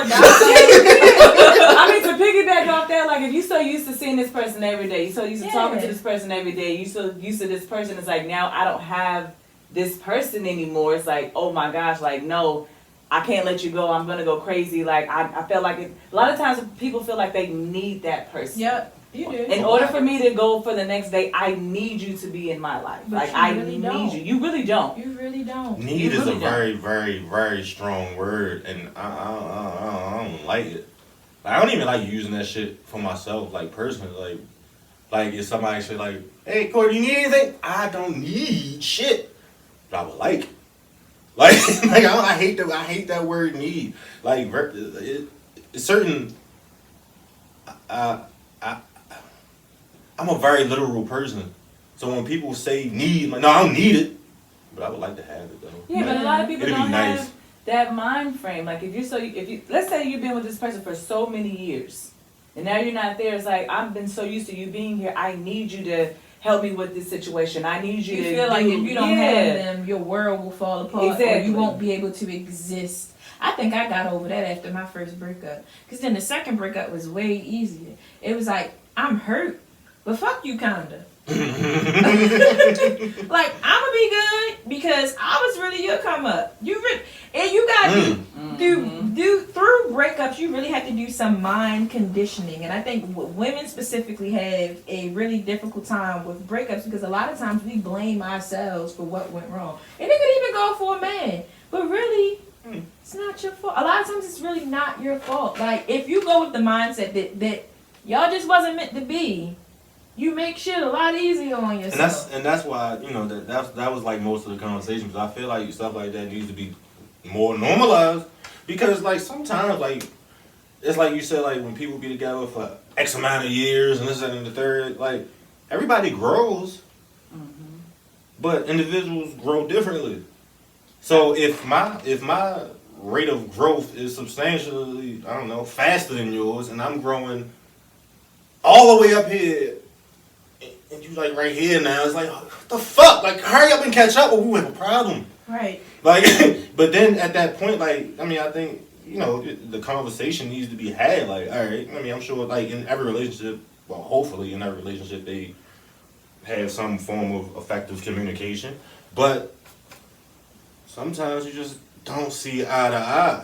I mean, to piggyback off that, like, if you so used to seeing this person every day, you so used to talking to this person every day, you so used to this person, it's like, now I don't have this person anymore. It's like, oh my gosh, like, no, I can't let you go. I'm gonna go crazy. Like, I felt like it. A lot of times people feel like they need that person. Yep, you do. In order for me to go for the next day, I need you to be in my life. But like, you I really need don't. you. You really don't. You really don't. Need You is really a very, very, very strong word, and I don't like it. Like, I don't even like using that shit for myself, like personally. Like if somebody actually like, hey, Corey, you need anything? I don't need shit, but I would like it. Like I hate that word need. Like it's certain. I'm a very literal person, so when people say need, like, no, I don't need it, but I would like to have it though. Yeah, but a lot of people It'd be don't nice. have that mind frame. Like, if you let's say you've been with this person for so many years, and now you're not there. It's like, I've been so used to you being here. I need you to help me with this situation. I need you You to feel like if you don't have yeah. them, your world will fall apart, or Exactly. you won't be able to exist. I think I got over that after my first breakup. Because then the second breakup was way easier. It was like, I'm hurt, but fuck you, kinda. Like, I'ma be good because I was really your come up. And you gotta do through breakups. You really have to do some mind conditioning, and I think women specifically have a really difficult time with breakups because a lot of times we blame ourselves for what went wrong, and it could even go for a man, but really. It's not your fault. A lot of times it's really not your fault. Like, if you go with the mindset that y'all just wasn't meant to be, you make shit a lot easier on yourself. And that's why, you know, that was like most of the conversation, because I feel like stuff like that needs to be more normalized, because like sometimes, like, it's like you said, like when people be together for X amount of years and this and the third, like everybody grows, but individuals grow differently. So if my rate of growth is substantially, I don't know, faster than yours, and I'm growing all the way up here, and you like right here now, it's like, what the fuck? Like, hurry up and catch up, or we have a problem. Right. Like, but then at that point, like, I mean, I think, you know, the conversation needs to be had. Like, all right, I mean, I'm sure, like, in every relationship, well, hopefully in that relationship they have some form of effective communication. But sometimes you just don't see eye to eye,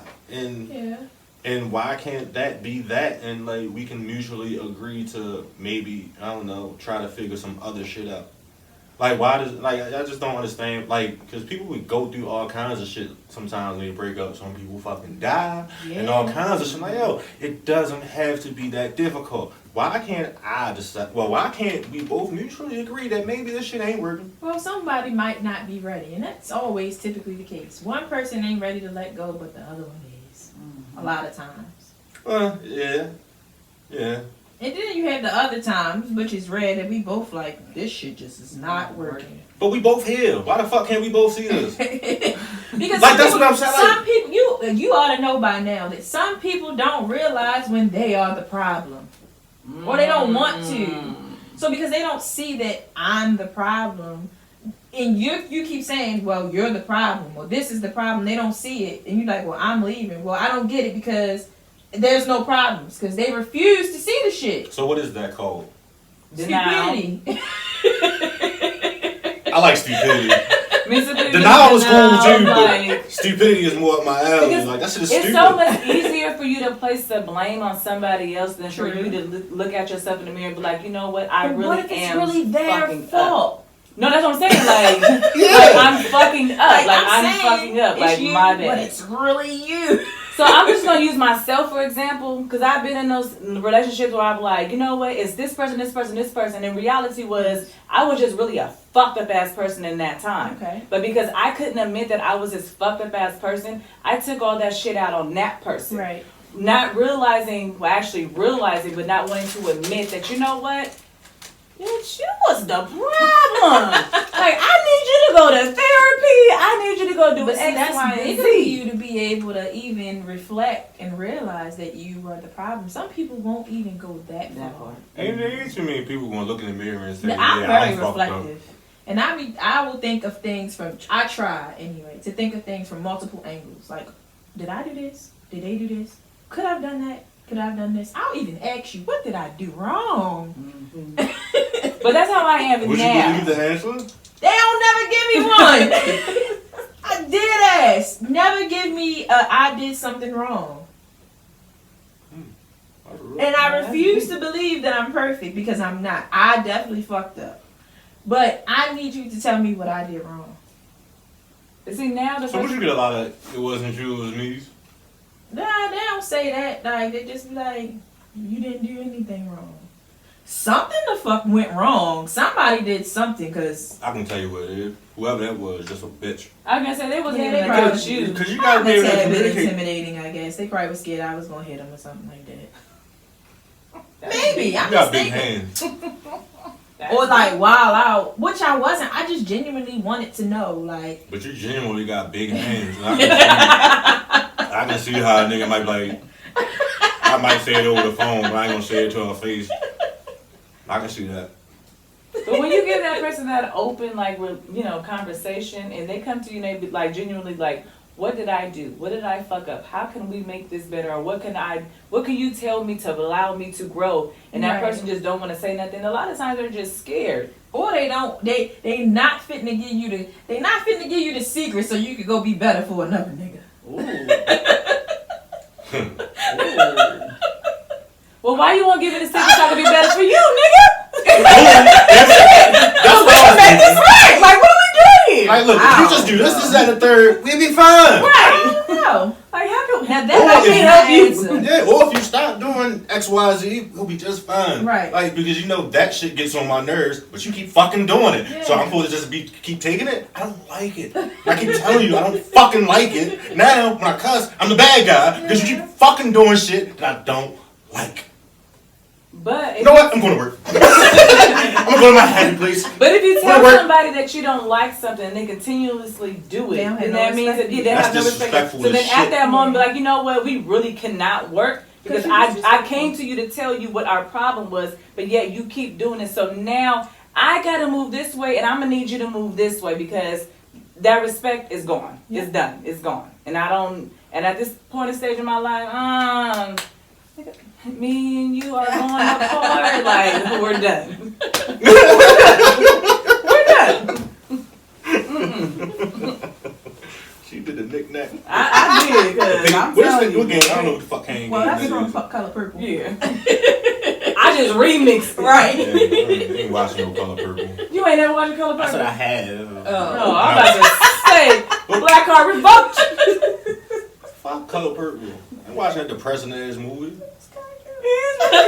and why can't that be that? And like we can mutually agree to maybe, I don't know, try to figure some other shit out. Like why does, like I just don't understand, like, because people would go through all kinds of shit sometimes when they break up. Some people fucking die and all kinds of shit. Like, yo, it doesn't have to be that difficult. Why can't I decide? Well, why can't we both mutually agree that maybe this shit ain't working? Well, somebody might not be ready, and that's always typically the case. One person ain't ready to let go, but the other one is. A lot of times. Yeah. And then you have the other times, which is rare, that we both like, this shit just is not working. But we both here. Why the fuck can't we both see this? Because like that's what I'm saying. Some people, you ought to know by now that some people don't realize when they are the problem, or they don't want to. So because they don't see that I'm the problem, and you keep saying, well, you're the problem, or this is the problem. They don't see it, and you're like, well, I'm leaving. Well, I don't get it because there's no problems, because they refuse to see the shit. So what is that called? Stupidity. I like stupidity. Stupidity Denial was cool too, like, but stupidity is more up my alley. Like that shit is stupid. It's so much easier for you to place the blame on somebody else than for you to look at yourself in the mirror and be like, you know what, I really what if am it's really their fucking fault? up. No, that's what I'm saying. Like, like I'm fucking up. Like I'm fucking up. Like you, my bad. But it's really you. So I'm just gonna use myself for example, because I've been in those relationships where I'm like, you know what, it's this person, this person, this person. And reality was, I was just really a fucked up ass person in that time. Okay. But because I couldn't admit that I was this fucked up ass person, I took all that shit out on that person. Right. Not realizing, well, actually realizing, but not wanting to admit that, you know what? Bitch, you was the problem. Like, I need you to go to therapy. I need you to go do But X, that's Y, big and of Z. you to be able to even reflect and realize that you were the problem. Some people won't even go that far. Ain't too many people gonna look in the mirror and say, I'm yeah, very I'm fucked up. reflective. And I will think of things I try anyway, to think of things from multiple angles. Like, did I do this? Did they do this? Could I have done that? Could I have done this? I'll even ask you, what did I do wrong? Mm-hmm. But that's how I am Would now. you believe the answer? They don't never give me one. I did ask. Never give me I did something wrong. And I refuse to believe that I'm perfect, because I'm not. I definitely fucked up. But I need you to tell me what I did wrong. See, now the So would you get a lot of, it wasn't you, it was me? Nah, they don't say that. Like, they just be like, you didn't do anything wrong. Something the fuck went wrong. Somebody did something, because I can tell you what it is. Whoever that was, just a bitch. I was gonna say they wasn't Yeah, even they like probably with you. Because you gotta be a able to tad bit communicate. intimidating, I guess. They probably was scared I was gonna hit them or something like that. Maybe. I'm You got just big thinking. hands. Or like wild out, which I wasn't. I just genuinely wanted to know, like. But you genuinely got big hands. I can see how a nigga might be like, I might say it over the phone, but I ain't gonna say it to her face. I can see that. But when you give that person that open, like, conversation, and they come to you and they be like genuinely like, what did I do? What did I fuck up? How can we make this better? Or what can you tell me to allow me to grow? And that person just don't want to say nothing. A lot of times they're just scared. Or they not fitting to give you the secret so you could go be better for another nigga. Ooh. Ooh. Well, why you won't give me the secret so I can be better for you, nigga? That's what I was make this thinking. right. Like, what are we doing here? Like, look, if you just do this, and the third, we'll be fine. Right. No. Like, how can Now Or that if can't help you. Yeah, or if you stop doing X, Y, Z, we'll be just fine. Right. Like, because you know that shit gets on my nerves, but you keep fucking doing it. Yeah. So I'm supposed to just keep taking it? I don't like it. I keep telling you, I don't fucking like it. Now, when I cuss, I'm the bad guy, because you keep fucking doing shit that I don't like. But You know what? I'm going to work. I'm going to go to my happy place. But if you tell somebody that you don't like something and they continuously do it, then that means that they have no respect. So then at that moment, be like, you know what? We really cannot work because I came to you to tell you what our problem was, but yet you keep doing it. So now I got to move this way, and I'm gonna need you to move this way because that respect is gone. It's done. It's gone. And I don't. And at this point in stage in my life, Me and you are going apart. Like, we're done. We're done. She did the knick-knack. I did, because I'm telling you. What game? I don't know what the fuck came. Well, that's from Color Purple. Yeah. I just remixed it. Right. Yeah, I ain't watching no Color Purple. You ain't never watched Color Purple? I said I have. Oh, I'm about to say, Black Card revoked. Fuck Color Purple. I'm watching that depressing ass movie. Yeah,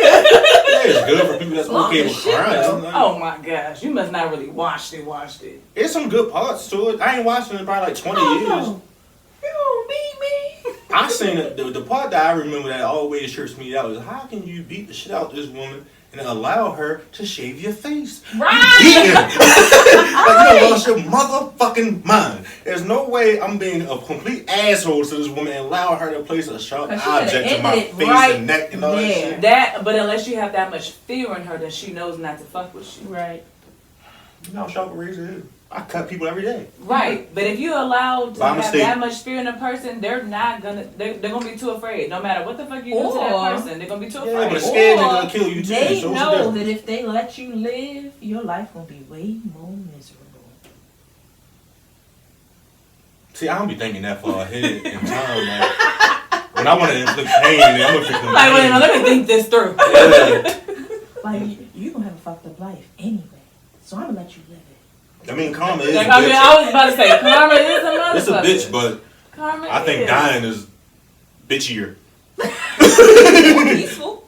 It's good for people that's okay with crying. oh my gosh, you must not really watched it. There's some good parts to it. I ain't watched it in probably like 20 years. You don't beat me. I seen it. The part that I remember that always trips me out is how can you beat the shit out of this woman and allow her to shave your face? Right. Beating. Like you lost your motherfucking mind. There's no way I'm being a complete asshole to this woman and allow her to place a sharp object to my face and neck and all that shit. But unless you have that much fear in her, then she knows not to fuck with you. Right. You know how sharp a razor is. I cut people every day. Right, but if you allow to By have mistake. that much fear in a person, they're gonna be too afraid. No matter what the fuck you do to that person, they're gonna be too Yeah, afraid. but a scared nigga gonna kill you too. They So know that if they let you live, your life gonna be way more miserable. See, I don't be thinking that far ahead in time. Like, when I want to inflict pain, I'm gonna inflict pain. Like, wait a minute, let me think this through. Yeah. Like you gonna have a fucked up life anyway, so I'm gonna let you live it. I mean, karma is a Like, I mean, bitch. I was about to say, karma is a motherfucker. It's a bitch, but Karma I think is. dying is bitchier. Peaceful.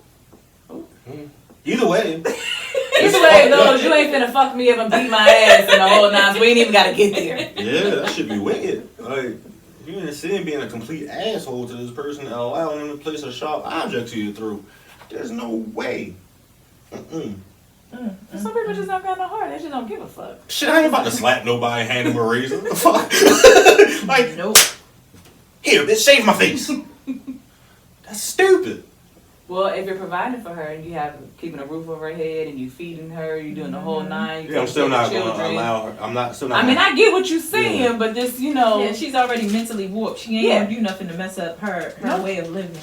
Either way. Either way, though, you ain't finna fuck me up and beat my ass and the whole nine, so we ain't even gotta get there. Yeah, that should be wicked. Like, you didn't see him being a complete asshole to this person and allowing him to place a sharp object to your throat. There's no way. Some people just don't got no heart. They just don't give a fuck. Shit, I ain't about to slap nobody and hand him a razor. The fuck? Like, Nope. here, bitch, shave my face. That's stupid. Well, if you're providing for her and you have keeping a roof over her head and you feeding her, you doing the whole nine. You Yeah, I'm still taking care not of going to children. allow her. I'm not, still not I mean, gonna- I get what you're saying, Yeah. but this, you know. Yeah, she's already mentally warped. She ain't Yeah. gonna do nothing to mess up her No. way of living.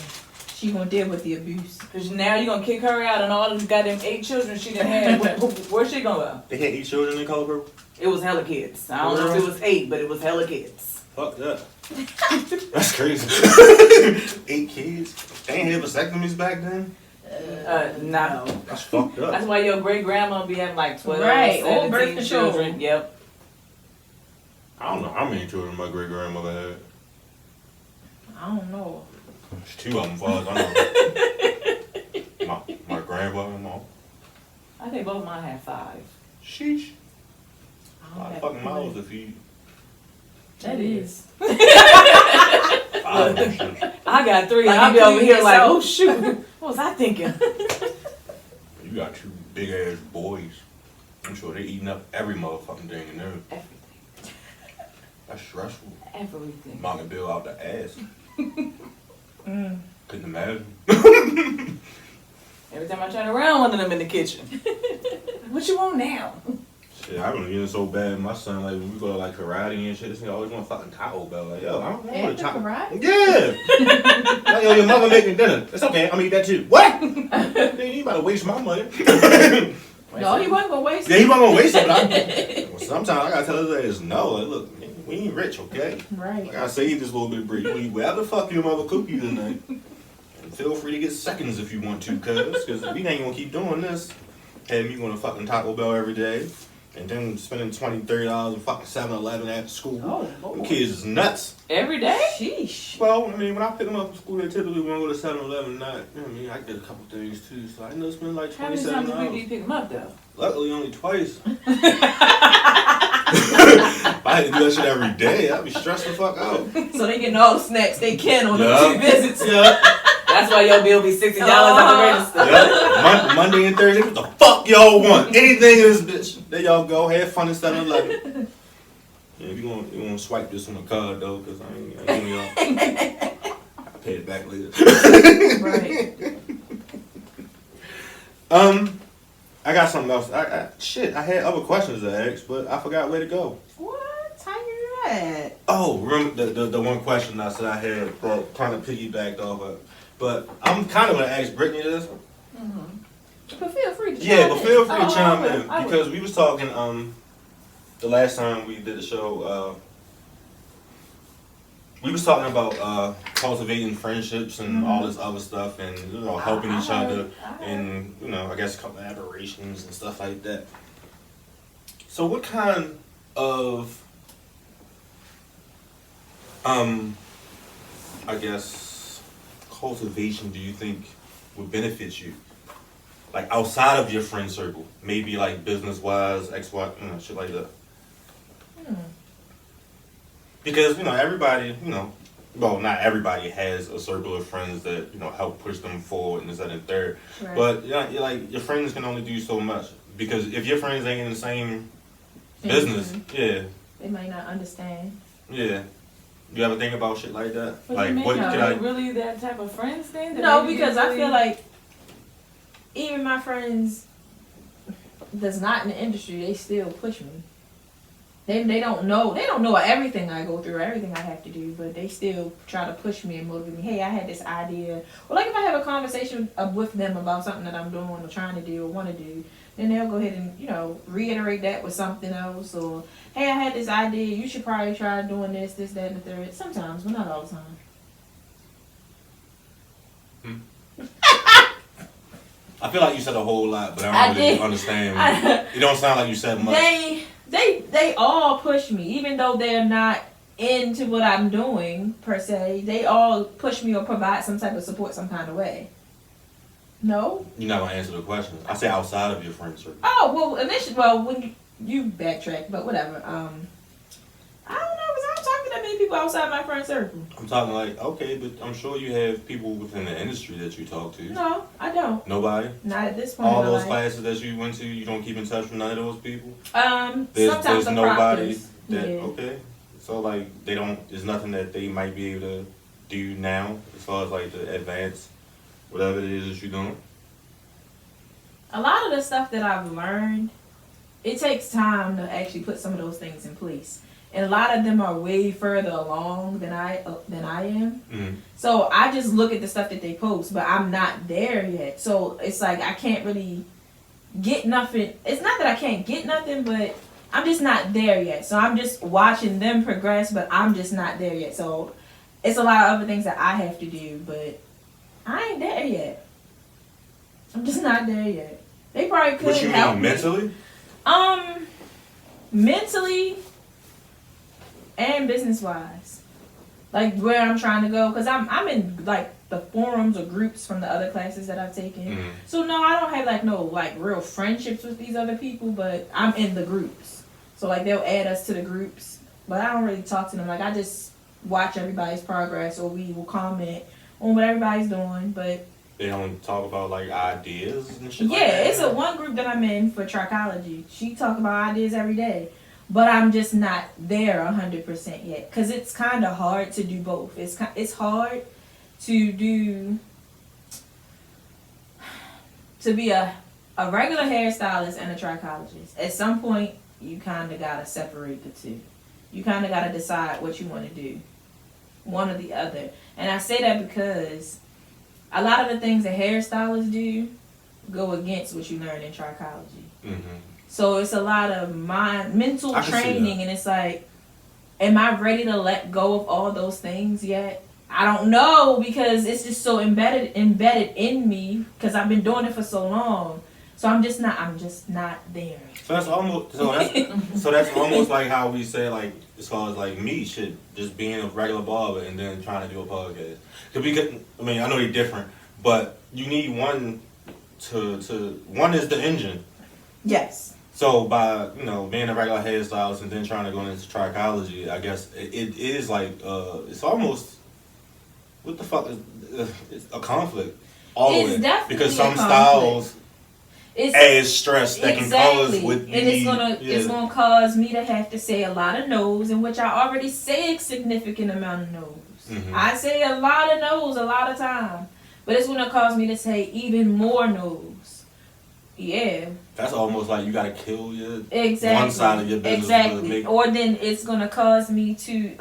She gonna deal with the abuse. Because now you're going to kick her out and all them goddamn 8 children she done had. Where's she going to go? They had 8 children in Color Purple? It was hella kids. I don't know if it was 8, but it was hella kids. Fuck that. That's crazy. 8 kids? They ain't had vasectomies back then? Nah. That's fucked up. That's why your great grandma be having like 12, Right, all 17 birth control. children. Yep. I don't know how many children my great grandmother had. I don't know. There's 2 of them, far as I know. my grandfather and mom. I think both mine had 5. Sheesh. I A don't lot of have fucking a mouths clue. to feed. That is. 5 shit. I got 3 and Like I'll be over including here like, yourself. oh shoot. What was I thinking? You got 2 big ass boys. I'm sure they eating up every motherfucking thing in there. Everything. That's stressful. Everything. Mopping Bill out the ass. Couldn't imagine. Every time I turn around, one of them in the kitchen. What you want now? Shit, I been getting so bad. My son, like, when we go to like karate and shit, this nigga always want fucking Taco Bell. Like, yo, I don't want After to Taco. karate? Yeah. Like, yo, your mother making dinner. It's okay. I'm gonna eat that too. What? Nigga, you about to waste my money. No, he wasn't gonna waste Yeah, it. he wasn't gonna waste it. But well, sometimes I gotta tell his ass no. Like, look, we ain't rich, okay? Right. I gotta save this little bit of bread. You eat whatever the fuck your mother cook you tonight. And feel free to get seconds if you want to, cuz we ain't gonna keep doing this. Having me going to fucking Taco Bell every day. And then spending $20, $30 in fucking 7-Eleven after school. Oh, Them Lord. kids is nuts. Every day? Sheesh. Well, I mean, when I pick them up from school, they typically want to go to 7-Eleven. Not, you know what I mean, I get a couple things too. So I end up spending like How many times a week do you $27. pick them up though? Luckily, only twice. If I had to do that shit every day, I'd be stressed the fuck out. So they getting all the snacks they can on Yeah. them 2 visits. Yeah. That's why your bill be $60 at the register. Yeah. Monday and Thursday, what the fuck y'all want? Anything in this bitch. There y'all go. Have fun at 7-Eleven. Yeah, you gonna swipe this on the card though, cause I ain't y'all. I'll pay it back later. Right. I got something else. I had other questions to ask, but I forgot where to go. What? How you do that? Oh, remember the one question I said I had that kind of piggybacked off of. But I'm kind of gonna ask Brittany this. But feel free to chime in because we was talking the last time we did the show. We was talking about cultivating friendships and all this other stuff, and helping each other, and I guess collaborations and stuff like that. So, what kind of I guess cultivation do you think would benefit you? Like outside of your friend circle, maybe like business wise, shit like that. Because everybody, well, not everybody has a circle of friends that help push them forward and this that, and third. Right. But you're like your friends can only do so much because if your friends ain't in the same business, they might not understand. Yeah. You ever think about shit like that? What like, you mean? what Are can you really that type of friends then? No, because I feel like even my friends that's not in the industry, they still push me. They don't know everything I go through, everything I have to do, but they still try to push me and motivate me. Hey, I had this idea. Or like if I have a conversation with them about something that I'm doing or trying to do or want to do, then they'll go ahead and, reiterate that with something else. Or, hey, I had this idea. You should probably try doing this, that, and the third. Sometimes, but not all the time. I feel like you said a whole lot, but I don't really understand. It don't sound like you said much. They all push me, even though they're not into what I'm doing per se. They all push me or provide some type of support some kind of way. No? You're not gonna answer the question. I say outside of your friend circle. Oh well, initially, when you backtrack, but whatever. I don't know, because I don't talk to that many people outside my friend circle. I'm talking like, okay, but I'm sure you have people within the industry that you talk to. No, I don't. Nobody? Not at this point. All those classes that you went to, you don't keep in touch with none of those people? Sometimes there's nobody proctors. that, okay. So like, there's nothing that they might be able to do now as far as like the advance, whatever it is that you're doing? A lot of the stuff that I've learned, it takes time to actually put some of those things in place. And a lot of them are way further along than I am. Mm-hmm. So I just look at the stuff that they post, but I'm not there yet. So it's like I can't really get nothing. It's not that I can't get nothing, but I'm just not there yet. So I'm just watching them progress, but I'm just not there yet. So it's a lot of other things that I have to do, but I ain't there yet. I'm just not there yet. They probably could help me. Mentally? Mentally and business wise, like where I'm trying to go, because I'm in like the forums or groups from the other classes that I've taken. Mm-hmm. So no, I don't have no real friendships with these other people, but I'm in the groups. So like they'll add us to the groups, but I don't really talk to them. Like I just watch everybody's progress, or we will comment on what everybody's doing, but they don't talk about like ideas and shit. Yeah, like that. It's a one group that I'm in for trichology. She talk about ideas every day. But I'm just not there 100% yet, because it's kind of hard to do both. It's hard to be a regular hairstylist and a trichologist. At some point, you kind of got to separate the two. You kind of got to decide what you want to do, one or the other. And I say that because a lot of the things that hairstylists do go against what you learn in trichology. Mm-hmm. So it's a lot of mental training, and it's like, am I ready to let go of all those things yet? I don't know, because it's just so embedded in me, because I've been doing it for so long. So I'm just not there. So that's almost like how we say, like, as far as like me, just being a regular barber and then trying to do a podcast. I know they're different, but you need one one is the engine. Yes. So by being a regular hairstylist and then trying to go into trichology, I guess it is like it's almost, what the fuck is it's a conflict all the way, because some styles add stress that can cause with it's gonna cause me to have to say a lot of no's, in which I already say a significant amount of no's. Mm-hmm. I say a lot of no's a lot of time, but it's gonna cause me to say even more no's. Yeah. That's almost like you gotta kill your Exactly. one side of your business. Exactly. Or then it's gonna cause me to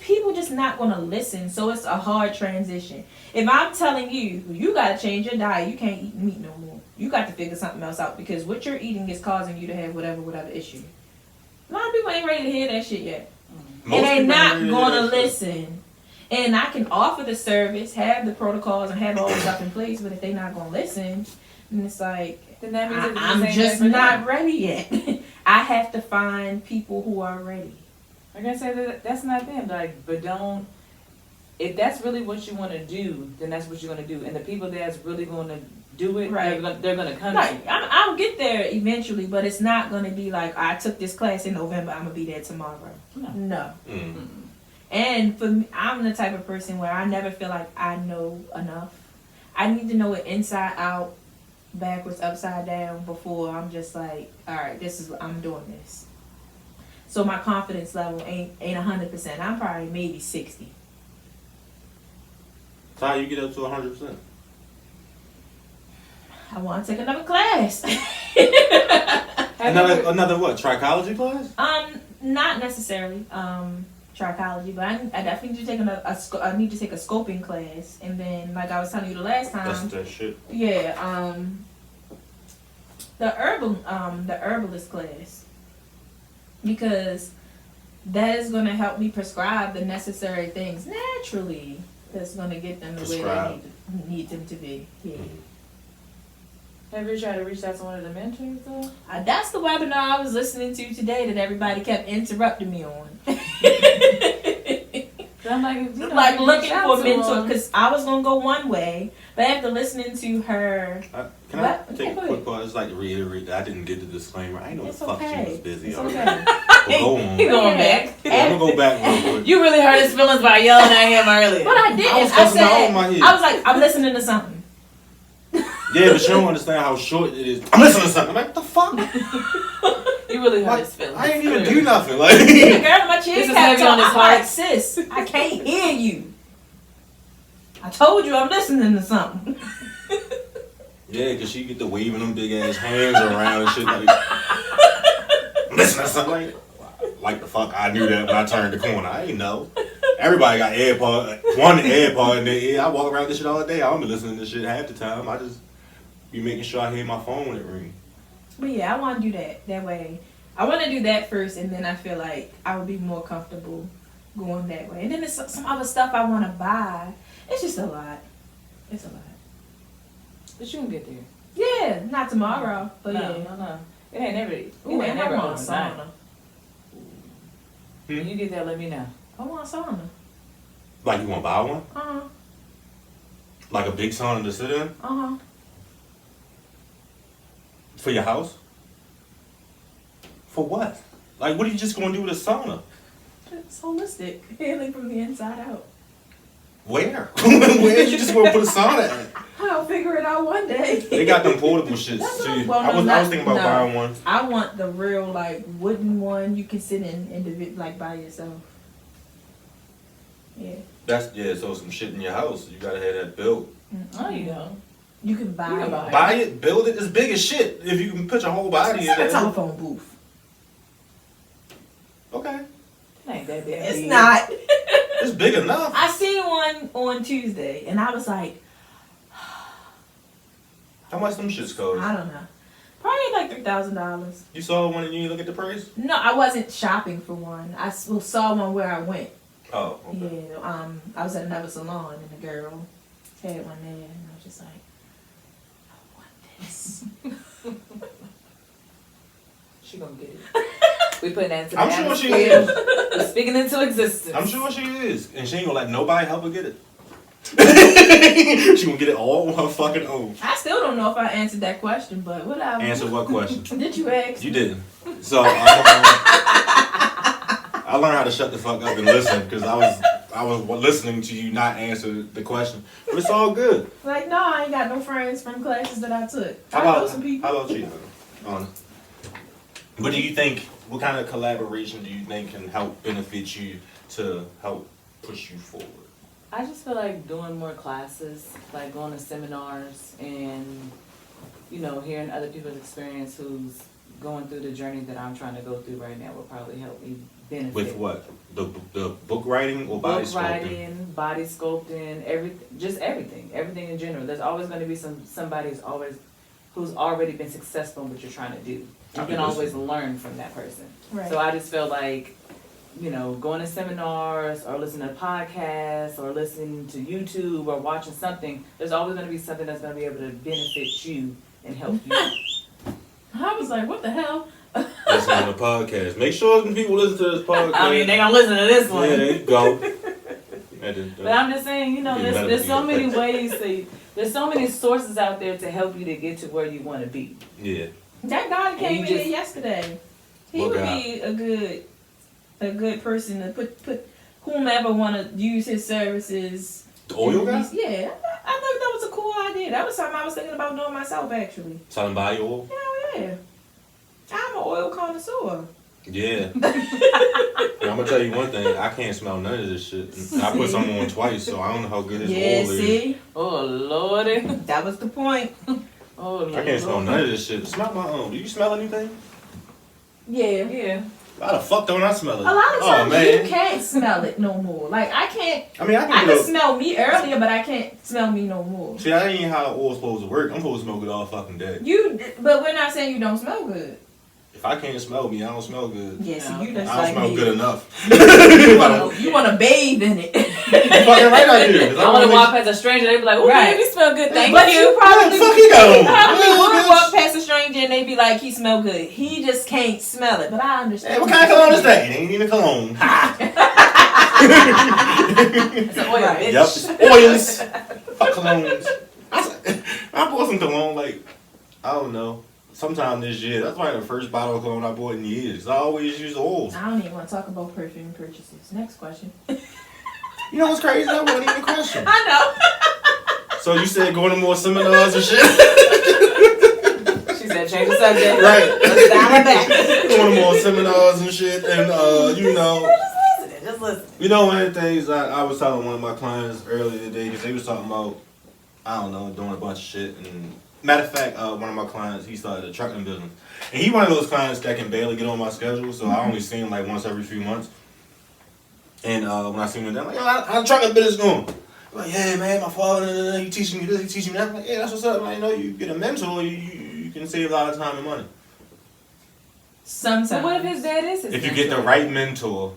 people just not gonna listen. So it's a hard transition. If I'm telling you, you gotta change your diet, you can't eat meat no more. You got to figure something else out because what you're eating is causing you to have whatever issue. A lot of people ain't ready to hear that shit yet. And they not gonna listen. And I can offer the service, have the protocols, and have all the stuff in place, but if they not gonna listen, then it's like, then that means I'm just not ready yet. I have to find people who are ready. I'm gonna say that's not them, like, but don't. If that's really what you want to do, then that's what you're gonna do. And the people that's really gonna do it, right, they're gonna come. Right, I'll get there eventually, but it's not gonna be like I took this class in November. I'm gonna be there tomorrow. No. Mm-hmm. And for me, I'm the type of person where I never feel like I know enough. I need to know it inside out, backwards, upside down before I'm just like, all right, I'm doing this. So my confidence level ain't 100%. I'm probably maybe 60. So how you get up to 100%? I want to take another class. Another what? Trichology class? Not necessarily. Trichology, but I definitely need to take I need to take a scoping class, and then like I was telling you the last time. That's that shit. Yeah. The herbalist class, because that is going to help me prescribe the necessary things naturally. That's going to get them the way they need them to be. Yeah. Mm-hmm. Have you tried to reach out to one of the mentors though? That's the webinar I was listening to today that everybody kept interrupting me on. I'm like looking for a mentor because I was gonna go one way, but after listening to her, can I take a quick pause? Just like to reiterate that I didn't get the disclaimer. I know the fuck she was busy. It's already. okay. But go on. He going back. I'm gonna go back real quick. You really hurt his feelings by yelling at him earlier. But I didn't. I was like, I'm listening to something. Yeah, but you don't understand how short it is. I'm listening to something. I'm like, what the fuck? You really hurt his feelings. I ain't even do nothing. Like, the girl in my chair kept on his heart. Like, sis, I can't hear you. I told you I'm listening to something. Yeah, because she get to waving them big ass hands around and shit. Like, listen to something. Like the fuck, I knew that when I turned the corner. I ain't know. Everybody got one AirPod in their ear. I walk around this shit all day. I don't be listening to this shit half the time. I just be making sure I hear my phone when it rings. But yeah, I want to do that. That way, I want to do that first, and then I feel like I would be more comfortable going that way. And then there's some other stuff I want to buy. It's just a lot. It's a lot. But you can get there. Yeah, not tomorrow, but no, yeah. No. It ain't never. Ooh, and I want a sauna. When you get there, let me know. I want a sauna. Like you want to buy one? Uh-huh. Like a big sauna to sit in? Uh-huh. For your house? For what? Like, what are you just going to do with a sauna? It's holistic. Healing from the inside out. Where? Where you just going to put a sauna at? I'll figure it out one day. They got them portable shits too. I was thinking about buying one. I want the real, like, wooden one you can sit in like, by yourself. Yeah. So some shit in your house. You got to have that built. Oh, you know. You can buy it. Buy it, build it. It's big as shit. If you can put your whole body in there. It's like a telephone booth. Okay. It ain't that big. It's not. It's big enough. I seen one on Tuesday, and I was like, how much them shits cost? I don't know. Probably like $3,000. You saw one and you didn't look at the price? No, I wasn't shopping for one. I saw one where I went. Oh, okay. Yeah, I was at another salon, and the girl had one there, and I was just like, I want this. She gonna get it. We putting that into I'm sure she is. We're speaking into existence. I'm sure she is. And she ain't gonna let nobody help her get it. She gonna get it all on her fucking own. I still don't know if I answered that question, but whatever. Answer what question? Did you ask? You didn't. So I learned how to shut the fuck up and listen because I was listening to you not answer the question. But it's all good. Like, no, I ain't got no friends from classes that I took. How I know some people. How about you? What do you think? What kind of collaboration do you think can help benefit you to help push you forward? I just feel like doing more classes, like going to seminars and you know, hearing other people's experience who's going through the journey that I'm trying to go through right now will probably help me benefit. With what? The book writing or body sculpting? Book writing, body sculpting, everything in general. There's always going to be somebody who's already been successful in what you're trying to do. You can always learn from that person. Right. So I just feel like, you know, going to seminars or listening to podcasts or listening to YouTube or watching something, there's always going to be something that's going to be able to benefit you and help you. I was like, what the hell? Listen to the podcast. Make sure people listen to this podcast. I mean, they gonna listen to this one. Yeah, there you go. But I'm just saying, you know, there's so many ways there's so many sources out there to help you to get to where you want to be. Yeah. That guy came in here yesterday. He would be a good person to put whomever want to use his services. The oil guy? Yeah, I thought that was a cool idea. That was something I was thinking about doing myself, actually. Selling body oil? Hell yeah. I'm an oil connoisseur. Yeah. I'm gonna tell you one thing. I can't smell none of this shit. And I put some on twice, so I don't know how good this oil is. See? Oh Lordy. That was the point. Oh Lord. I can't smell none of this shit. Smell my own. Do you smell anything? Yeah. Why the fuck don't I smell it? A lot of times you can't smell it no more. Like I can't. I mean, I can smell me earlier, but I can't smell me no more. See, that ain't how oil's supposed to work. I'm supposed to smell good all fucking day. But we're not saying you don't smell good. If I can't smell me, I don't smell good. Yeah, so you just I don't smell good enough. You want to bathe in it. You're fucking right out here. I want to walk past a stranger, they be like, "Oh, baby, you smell good, thank but you." You probably would walk past a stranger and they be like, "He smell good." He just can't smell it. But I understand. Hey, what kind of cologne is that? It ain't even a cologne. It's an oil, bitch. Yep, it's oils. Fuck colognes. I bought some cologne like, I don't know, sometime this year. That's probably the first bottle of cologne I bought in years. I always use oils. I don't even want to talk about perfume purchases. Next question. You know what's crazy? That wasn't even a question. I know. So you said going to more seminars and shit? She said change the subject. Right. Let's dial it back. Going to more seminars and shit, and you know. Just listen. You know, one of the things I was telling one of my clients earlier today, because they was talking about, I don't know, doing a bunch of shit. And matter of fact, one of my clients, he started a trucking business. And he one of those clients that can barely get on my schedule, so I only see him like once every few months. And when I see him, I'm like, yo, how the trucking business going? I'm like, yeah, man, my father, he teaching me this, he teaching me that. I'm like, yeah, that's what's up. Like, you know, you get a mentor, you can save a lot of time and money. Sometimes. So what if his dad is his If you mentor? get the right mentor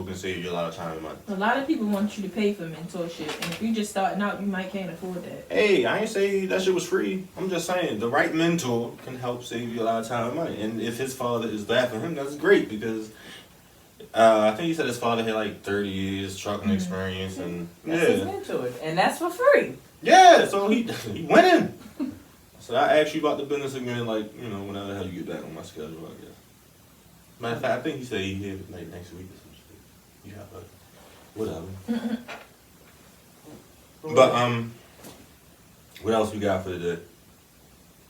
can save you a lot of time and money. A lot of people want you to pay for mentorship, and if you're just starting out, you might can't afford that. Hey, I ain't say that shit was free. I'm just saying the right mentor can help save you a lot of time and money. And if his father is that for him, that's great because I think he said his father had like 30 years trucking experience and That's his mentor, and that's for free. Yeah, so he went in. So I asked you about the business again, like, you know, whenever the hell you get back on my schedule, I guess. Matter of fact, I think he said he hit like next week or some shit. Yeah, but whatever. But what else we got for today?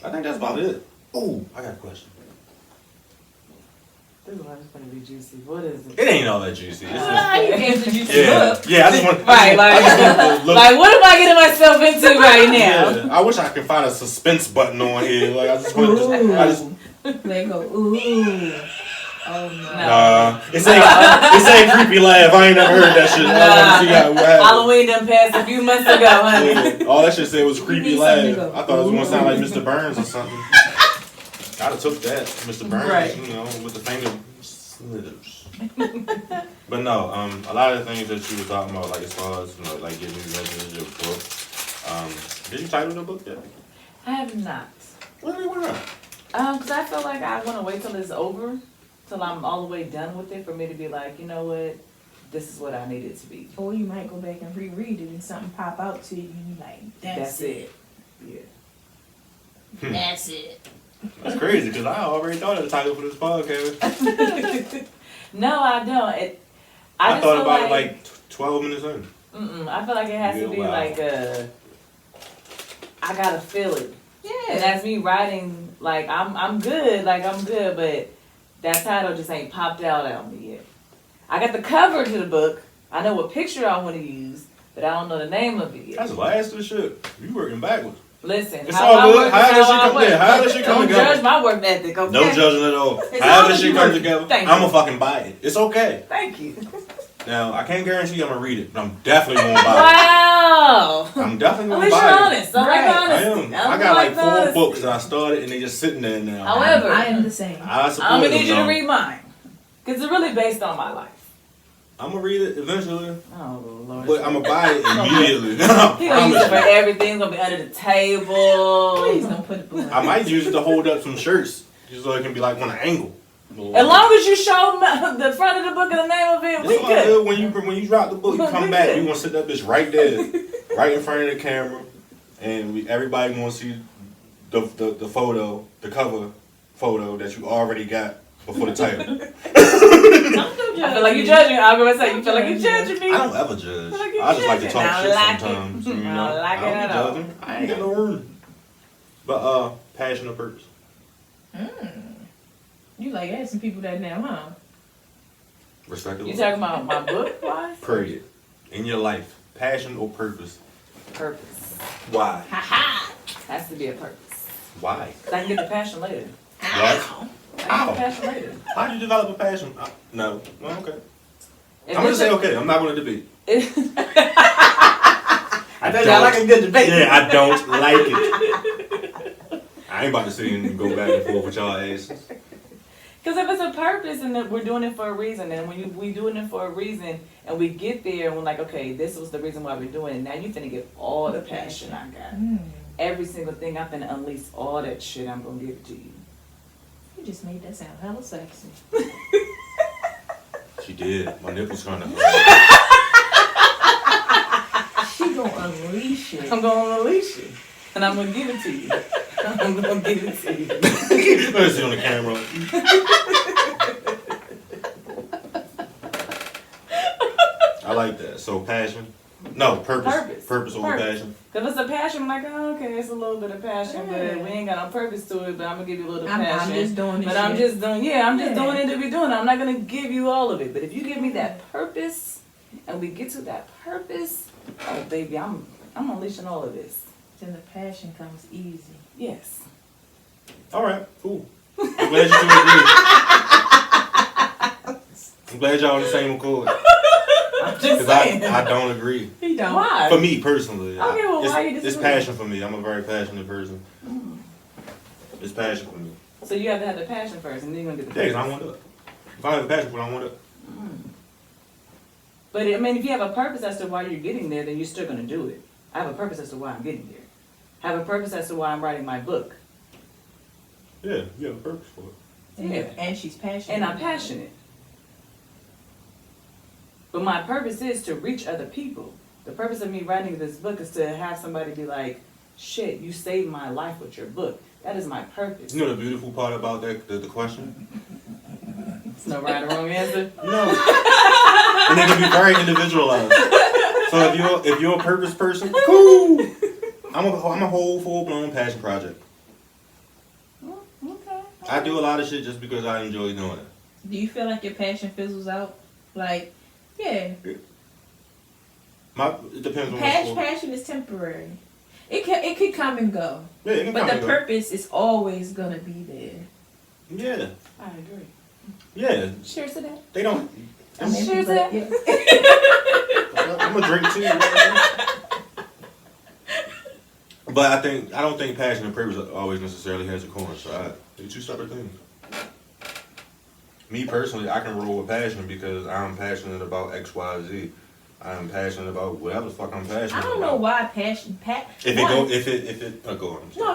I think that's about it. Oh, I got a question. This one is gonna be juicy. What is it? It ain't all that juicy. It's You gave the juicy yeah, look. yeah. I just want Right, like, I just want to look. like, what am I getting myself into right now? Yeah, I wish I could find a suspense button on here. Like I just want to. They go, ooh. Oh no. Nah, it ain't creepy laugh. I ain't never heard that shit. Halloween done passed a few months ago, honey. Yeah, all that shit said was creepy laugh. Go, I thought it was gonna sound like Mr. Burns or something. I'd have took that, Mr. Burns, Right. you know, with the finger slithers. But no, a lot of the things that you were talking about, like as far as, you know, like getting messages, your book. Did you title the book yet? I have not. Really? Why not? Because I feel like I want to wait till it's over, till I'm all the way done with it, for me to be like, you know what, this is what I need it to be. Or you might go back and reread it and something pop out to you and you're like, that's it. Yeah. That's it. That's crazy, because I already thought of the title for this podcast. No, I don't. I just thought feel about it like 12 minutes in. I feel like it has to be like I gotta feel it. Yeah. And that's me writing, like, I'm good, but that title just ain't popped out at me yet. I got the cover to the book. I know what picture I want to use, but I don't know the name of it yet. That's the last of the shit. You working backwards. Listen, it's all good. However she come Don't together. judge my work ethic, okay? No judging at all. As long However as she you comes work. together, Thank I'm you. gonna fucking buy it. It's okay. Thank you. Now, I can't guarantee I'm gonna read it, but I'm definitely gonna buy Wow. it. I'm definitely At gonna least you're buy it. honest. I like Right. honesty. I am. I got like 4 honesty. books that I started and they just sitting there now. However, I am the same. I support I'm gonna them, need you to though. read mine. Because it's really based on my life. I'm gonna read it eventually, Oh, Lord. but I'm gonna buy it immediately. He gonna use Promise it for you. everything. It's gonna be under the table. Please don't put it below. I might use it to hold up some shirts, just so it can be like on an angle. As long as you show the front of the book and the name of it, we It's all good. good. When you drop the book, you come We back, good. you gonna sit that bitch right there, right in front of the camera, and everybody gonna see the photo, the cover photo that you already got before the title. I feel like you're judging. I'm gonna say you feel like you're judging me. I don't ever judge. Feel like you're I just like to judging. talk I shit like it. sometimes. You I know? don't like it don't at be all. judging. I ain't got no room. But passion or purpose. You like asking people that now, huh? Respectively. You talking about my book? Why? Period. In your life, passion or purpose. Purpose. Why? Ha ha. Has to be a purpose. Why? 'Cause I can get the passion later. What? I can get the passion later. How do you develop a passion? No. Well, okay. If I'm gonna it's say a- okay. I'm not gonna debate. I bet y'all like a good debate. Yeah, I don't like it. I ain't about to sit here and go back and forth with y'all asses. Because if it's a purpose and that we're doing it for a reason, and when we doing it for a reason, and we get there and we're like, okay, this was the reason why we're doing it. Now you finna get all the passion I got. Every single thing I'm finna unleash all that shit. I'm gonna give it to you. You just made that sound hella sexy. She did. My nipples kind of. She gonna unleash it. I'm gonna unleash it, and I'm gonna give it to you. I'm gonna give it to you. Let's see on the camera. I like that. So passion. No, purpose. Purpose. Purpose over Purpose. passion. If it's a passion, I'm like, oh, okay, it's a little bit of passion, but we ain't got no purpose to it. But I'm gonna give you a little I'm passion. just doing this But I'm shit. just doing, I'm just doing it to be doing it. I'm not gonna give you all of it. But if you give me that purpose, and we get to that purpose, oh baby, I'm unleashing all of this. Then the passion comes easy. Yes. All right, cool. I'm glad you two agree. I'm glad y'all on the same accord. I'm just Because saying. I don't agree. He don't. Why? For me personally. Okay, well, why you it's disagree? passion for me. I'm a very passionate person. It's passion for me. So you have to have the passion first, and then you're gonna get the Yeah, 'cause purpose. I want up. If I have a passion for it, I want up. But I mean, if you have a purpose as to why you're getting there, then you're still gonna do it. I have a purpose as to why I'm getting there. I have a purpose as to why I'm writing my book. Yeah, you have a purpose for it. Yeah. And she's passionate. And I'm passionate. But my purpose is to reach other people. The purpose of me writing this book is to have somebody be like, shit, you saved my life with your book. That is my purpose. You know the beautiful part about that, the question? It's no right or wrong answer. No. And it can be very individualized. So if you're a purpose person, cool. I'm a whole full-blown passion project. Okay. I do a lot of shit just because I enjoy doing it. Do you feel like your passion fizzles out? Like, yeah. It depends on what's for. Passion is temporary. It could come and go. Yeah, it can But come the and go. purpose is always gonna be there. Yeah. I agree. Yeah. Cheers to that. They don't. I mean, Cheers to but- that. yeah. I'm gonna drink too. But I don't think passion and purpose always necessarily has to coincide. They're two separate things. Me personally, I can roll with passion because I'm passionate about X, Y, Z. I'm passionate about whatever the fuck I'm passionate I about. don't know why passion. Go on.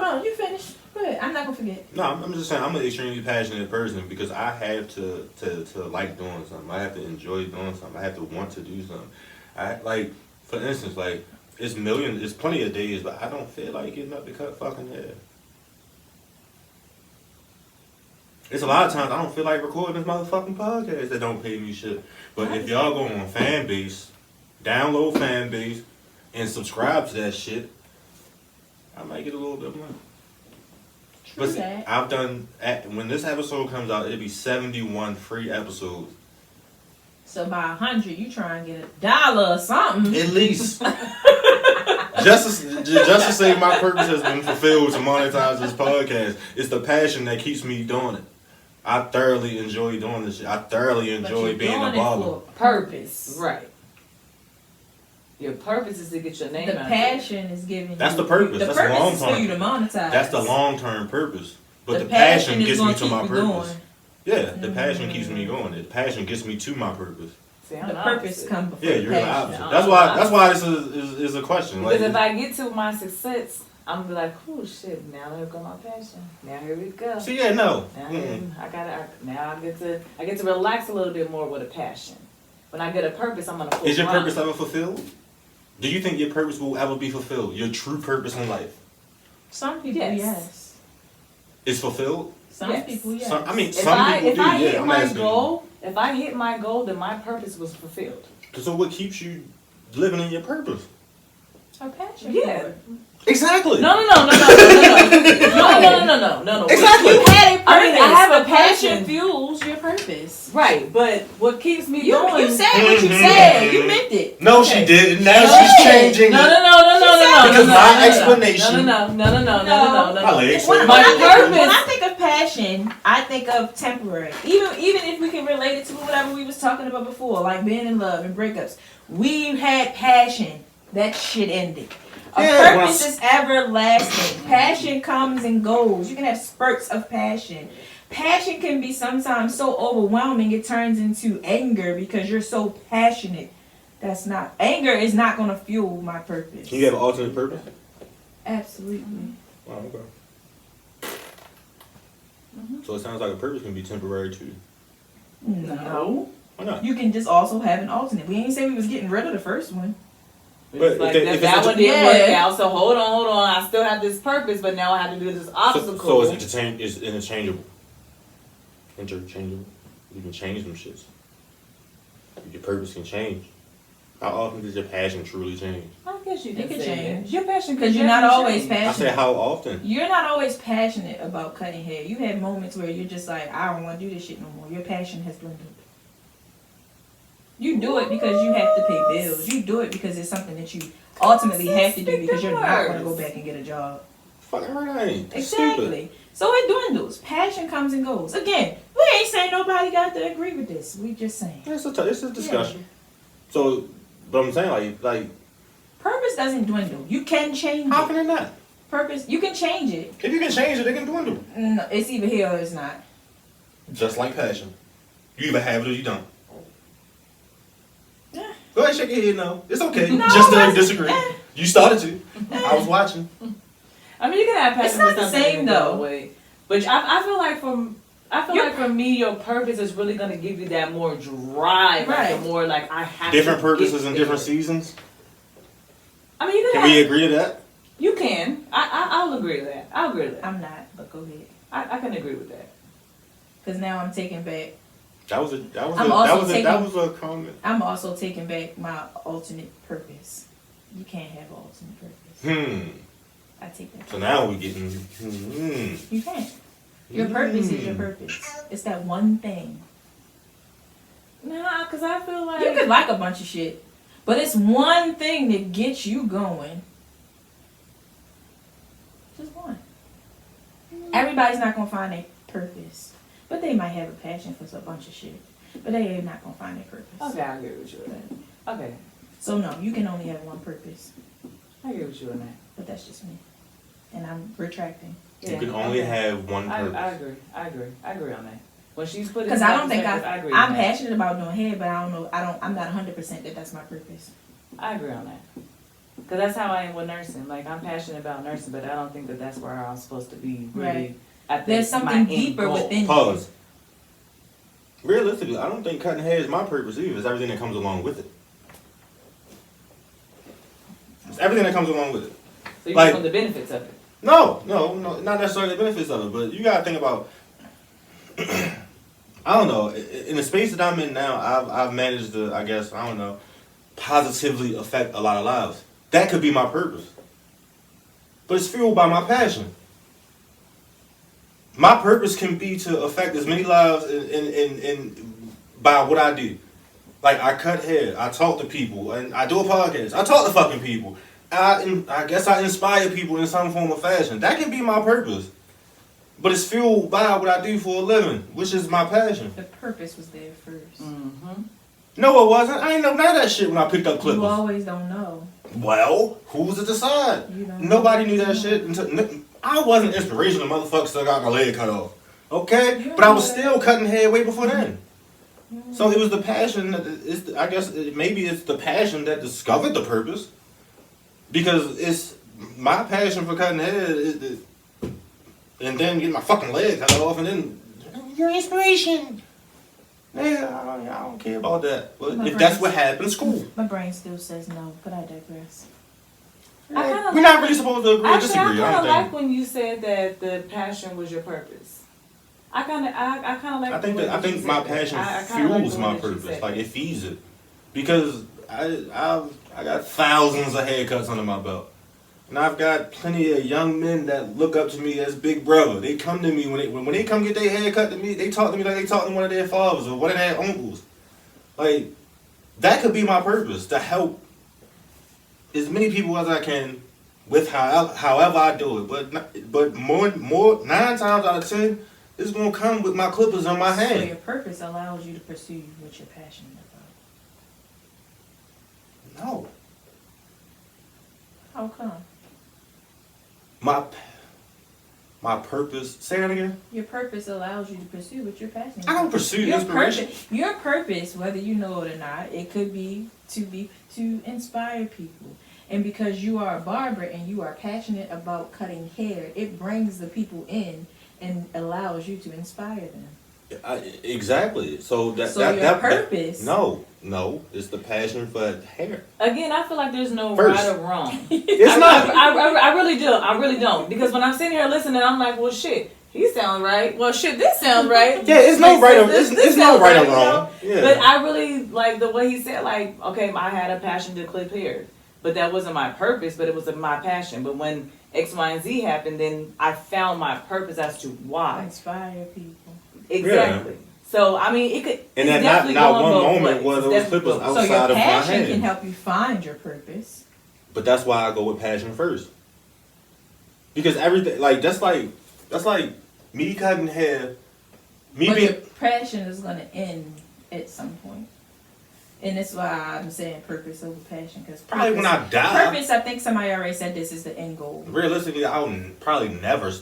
No, you finish. Go ahead. I'm not gonna forget. No, I'm just saying I'm an extremely passionate person because I have to like doing something. I have to enjoy doing something. I have to want to do something. For instance, it's plenty of days, but I don't feel like getting up to cut fucking hair. It's a lot of times I don't feel like recording this motherfucking podcast that don't pay me shit. But if y'all go on FANBASE, download FANBASE, and subscribe to that shit, I might get a little bit more. But see, that. I've done, when this episode comes out, it'll be 71 free episodes. So by 100, you try and get $1 or something. At least. just to say my purpose has been fulfilled to monetize this podcast. It's the passion that keeps me doing it. I thoroughly enjoy doing this shit. I thoroughly enjoy being a baller. Purpose. Right. Your purpose is to get your name the out. The passion is giving. That's you, the purpose. The That's purpose long is term. for you to monetize. That's the long term purpose. But the passion gets me to my keep purpose. Going. Yeah, the passion keeps me going. The passion gets me to my purpose. See, the purpose comes before yeah, you're the passion. opposite. That's why this is a question. Because like, if I get to my success, I'm gonna be like, oh shit, now there go my passion. Now here we go. See, yeah, no. Now I get to relax a little bit more with a passion. When I get a purpose, I'm gonna. Is your purpose ever fulfilled? Do you think your purpose will ever be fulfilled? Your true purpose in life? Some people, yes. It's fulfilled? Some people, yes. Some people if do, I hit yeah. my goal, if I hit my goal, then my purpose was fulfilled. So what keeps you living in your purpose? A passion. Yeah. Exactly. No. Exactly. You had a purpose. I have a passion fuels your purpose. Right, but what keeps me going? You said what you said. You meant it. No, okay. she didn't. Now she's changing. No. Because my explanation. No. When I think of passion, I think of temporary. Even if we can relate it to whatever we was talking about before, like being in love and breakups. We had passion. That shit ended. Purpose is everlasting. Passion comes and goes. You can have spurts of passion. Passion can be sometimes so overwhelming it turns into anger because you're so passionate. Anger is not going to fuel my purpose. Can you have an alternate purpose? Absolutely. Oh, okay. So it sounds like a purpose can be temporary too. No. Why not? You can just also have an alternate. We ain't say we was getting rid of the first one. But like that one didn't work out. So hold on. I still have this purpose, but now I have to do this obstacle. So it's interchangeable. Interchangeable. You can change them shits. Your purpose can change. How often does your passion truly change? I guess you can change. Your passion because you're not always passionate. I say how often. You're not always passionate about cutting hair. You had moments where you're just like, I don't want to do this shit no more. Your passion has dwindled. You do it because you have to pay bills. You do it because it's something that you ultimately have to do because you're not going to go back and get a job. Fucking right. Exactly. Stupid. So it dwindles. Passion comes and goes. Again, we ain't saying nobody got to agree with this. We just saying. It's a discussion. Yeah. So, but I'm saying like. Purpose doesn't dwindle. You can change How it. can it not? Purpose, you can change it. If you can change it, it can dwindle. No, it's either here or it's not. Just like passion. You either have it or you don't. Yeah. Go ahead, shake your head. No, it's okay. No, just to disagree. You started to. I was watching. I mean, you can have passion. It's not the same though. But I feel like for me, your purpose is really gonna give you that more drive, right? Like the more like I have different purposes in different seasons. I mean, you can we agree to that? You can. I'll agree to that. I'll agree to that. I'm not, but go ahead. I can agree with that. Because now I'm taking back. That was a comment. I'm also taking back my alternate purpose. You can't have an alternate purpose. I take that. So now we're getting. You can't. Your purpose is your purpose. It's that one thing. Nah, because I feel like you could like a bunch of shit, but it's one thing that gets you going. Just one. Everybody's not gonna find a purpose, but they might have a passion for a bunch of shit. But they are not gonna find a purpose. Okay, I agree with you with that. Okay. So no, you can only have one purpose. I agree with you on that. But that's just me, and I'm retracting. You can only have one purpose. I agree on that. When she's put it because I don't think I agree. I'm passionate about doing hair, but I don't know. I'm not 100% that that's my purpose. I agree on that. Because that's how I am with nursing. Like, I'm passionate about nursing, but I don't think that that's where I'm supposed to be. Really, right. There's something deeper within you. Pause. Realistically, I don't think cutting hair is my purpose either. It's everything that comes along with it. It's everything that comes along with it. So you like, want the benefits of it? No, not necessarily the benefits of it, but you gotta think about. I don't know. In the space that I'm in now, I've managed to, I guess, I don't know, positively affect a lot of lives. That could be my purpose. But it's fueled by my passion. My purpose can be to affect as many lives by what I do. Like, I cut hair, I talk to people, and I do a podcast. I talk to fucking people. I guess I inspire people in some form of fashion. That can be my purpose. But it's fueled by what I do for a living, which is my passion. The purpose was there first. Mm-hmm. No, it wasn't. I ain't know none of that shit when I picked up clippers. You always don't know. Well, who's to decide? Nobody knew that shit until I wasn't inspirational. Motherfucker still got my leg cut off. Okay, but I was still cutting hair way before then. So it was the passion. I guess maybe it's the passion that discovered the purpose, because it's my passion for cutting hair, and then getting my fucking leg cut off, and then your inspiration. Yeah, I don't care about that. But if that's what happens, cool. My brain still says no, but I digress. We're not really supposed to agree or disagree. Actually, I kind of like when you said that the passion was your purpose. I kind of like. I think my passion fuels my purpose. Like, it feeds it, because I got thousands of haircuts under my belt, and I've got plenty of young men that look up to me as big brother. They come to me when they come get their hair cut to me. They talk to me like they talk to one of their fathers or one of their uncles. Like, that could be my purpose, to help as many people as I can with however I do it. But more 9 times out of 10. It's gonna come with my clippers on my hand. So your purpose allows you to pursue what you're passionate about. No. How come? My purpose. Say that again. Your purpose allows you to pursue what you're passionate about. I don't pursue inspiration. Your purpose, whether you know it or not, it could be to inspire people. And because you are a barber and you are passionate about cutting hair, it brings the people in and allows you to inspire them. Exactly. So your purpose. No, it's the passion for hair. Again, I feel like there's no First. right or wrong. It's not. I really do. I really don't. Because when I'm sitting here listening, I'm like, well, shit, he sounds right. Well, shit, this sounds right. Yeah, it's no right or it's no right or wrong. Yeah. But I really like the way he said, like, okay, I had a passion to clip hair, but that wasn't my purpose, but it was my passion. But when X, Y, and Z happened, then I found my purpose as to why. Inspire people. Exactly. Yeah. So, I mean, it could. And that not one moment where those clippers outside of my hand. So your passion can help you find your purpose. But that's why I go with passion first. Because everything, like, that's like me cutting hair. Your passion is going to end at some point. And that's why I'm saying purpose over passion. Because probably when I die. Purpose, I think somebody already said this is the end goal. Realistically, I'll probably never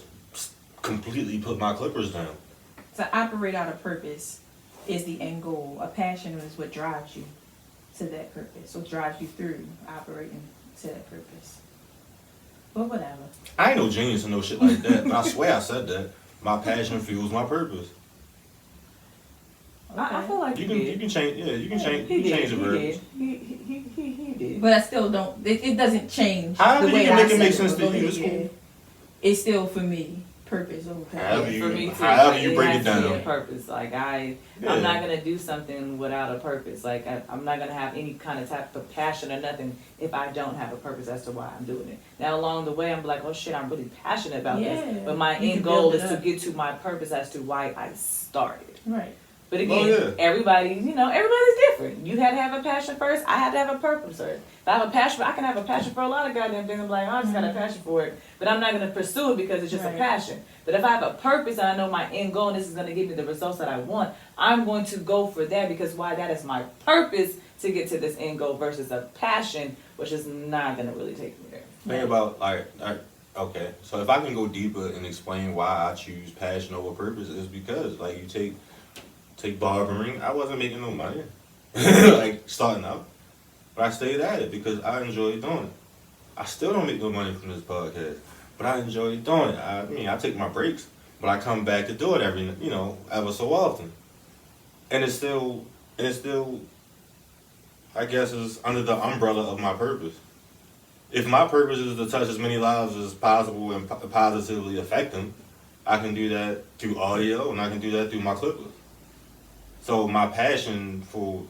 completely put my clippers down. To operate out of purpose is the end goal. A passion is what drives you to that purpose. What drives you through operating to that purpose. But whatever. I ain't no genius or no shit like that. But I swear I said that. My passion fuels my purpose. Okay. I feel like you can change. Yeah, you can change. You can change the verbiage. He did. But I still don't. It doesn't change. However the way you can make it make sense to you. It's cool. It's still for me. Purpose over passion. For me too. However you break it down. A purpose. Like I'm not gonna do something without a purpose. Like I'm not gonna have any kind of type of passion or nothing if I don't have a purpose as to why I'm doing it. Now along the way I'm like, oh shit, I'm really passionate about this. But my end goal is to get to my purpose as to why I started. Right. But again, everybody's different. You had to have a passion first. I had to have a purpose first. If I have a passion, I can have a passion for a lot of goddamn things. I'm like, I just got a passion for it. But I'm not going to pursue it because it's just a passion. But if I have a purpose and I know my end goal and this is going to give me the results that I want, I'm going to go for that because why? That is my purpose to get to this end goal versus a passion, which is not going to really take me there. Think about, okay, so if I can go deeper and explain why I choose passion over purpose, is because, like, you take barbering, I wasn't making no money, like, starting out. But I stayed at it because I enjoyed doing it. I still don't make no money from this podcast, but I enjoy doing it. I mean, I take my breaks, but I come back to do it ever so often. And it's still, I guess, is under the umbrella of my purpose. If my purpose is to touch as many lives as possible and positively affect them, I can do that through audio and I can do that through my clippers. So my passion for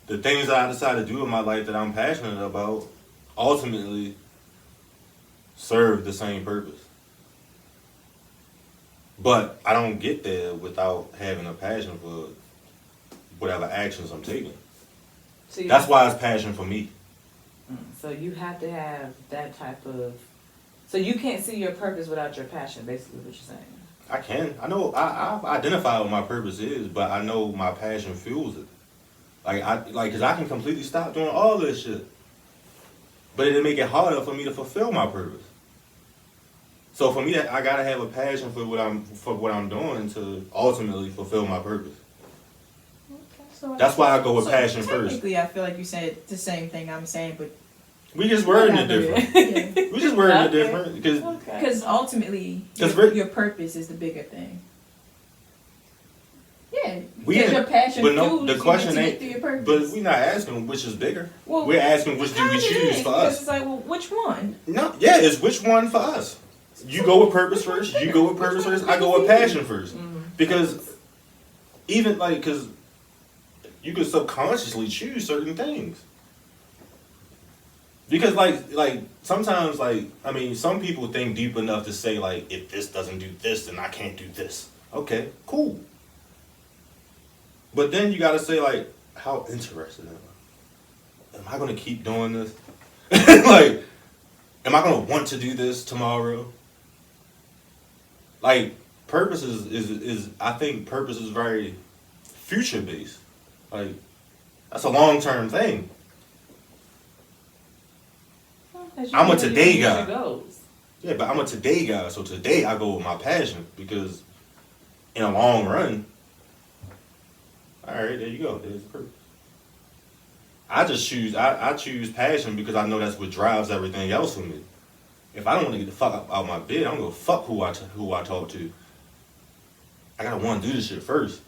the things that I decide to do in my life that I'm passionate about ultimately serve the same purpose. But I don't get there without having a passion for whatever actions I'm taking. That's why it's passion for me. So you have to have that type of. So you can't see your purpose without your passion. Basically, what you're saying. I can. I know. I identify what my purpose is, but I know my passion fuels it. Cause I can completely stop doing all this shit, but it'll make it harder for me to fulfill my purpose. So for me, I gotta have a passion for what I'm doing to ultimately fulfill my purpose. Okay, so That's why I go with passion first. Technically, I feel like you said the same thing I'm saying, but We just wording it different. yeah. We just wording it different Because ultimately, your purpose is the bigger thing. Yeah, because your passion fuels the question you ain't. to your purpose. But we're not asking which is bigger. Well, we're asking which do we choose for us. It's like, well, which one? No, yeah, it's which one for us. You go with purpose first. You go with purpose first. I go with passion first. Because even because you could subconsciously choose certain things. Because sometimes some people think deep enough to say if this doesn't do this, then I can't do this. Okay, cool. But then you gotta say how interested am I? Am I gonna keep doing this? Am I gonna want to do this tomorrow? Purpose is I think purpose is very future based. That's a long term thing. I'm a today guy. Yeah, but I'm a today guy, so today I go with my passion because in a long run, all right, there you go. There's the purpose. I choose passion because I know that's what drives everything else for me. If I don't want to get the fuck out my bed, I'm gonna fuck who I talk to. I gotta want to do this shit first.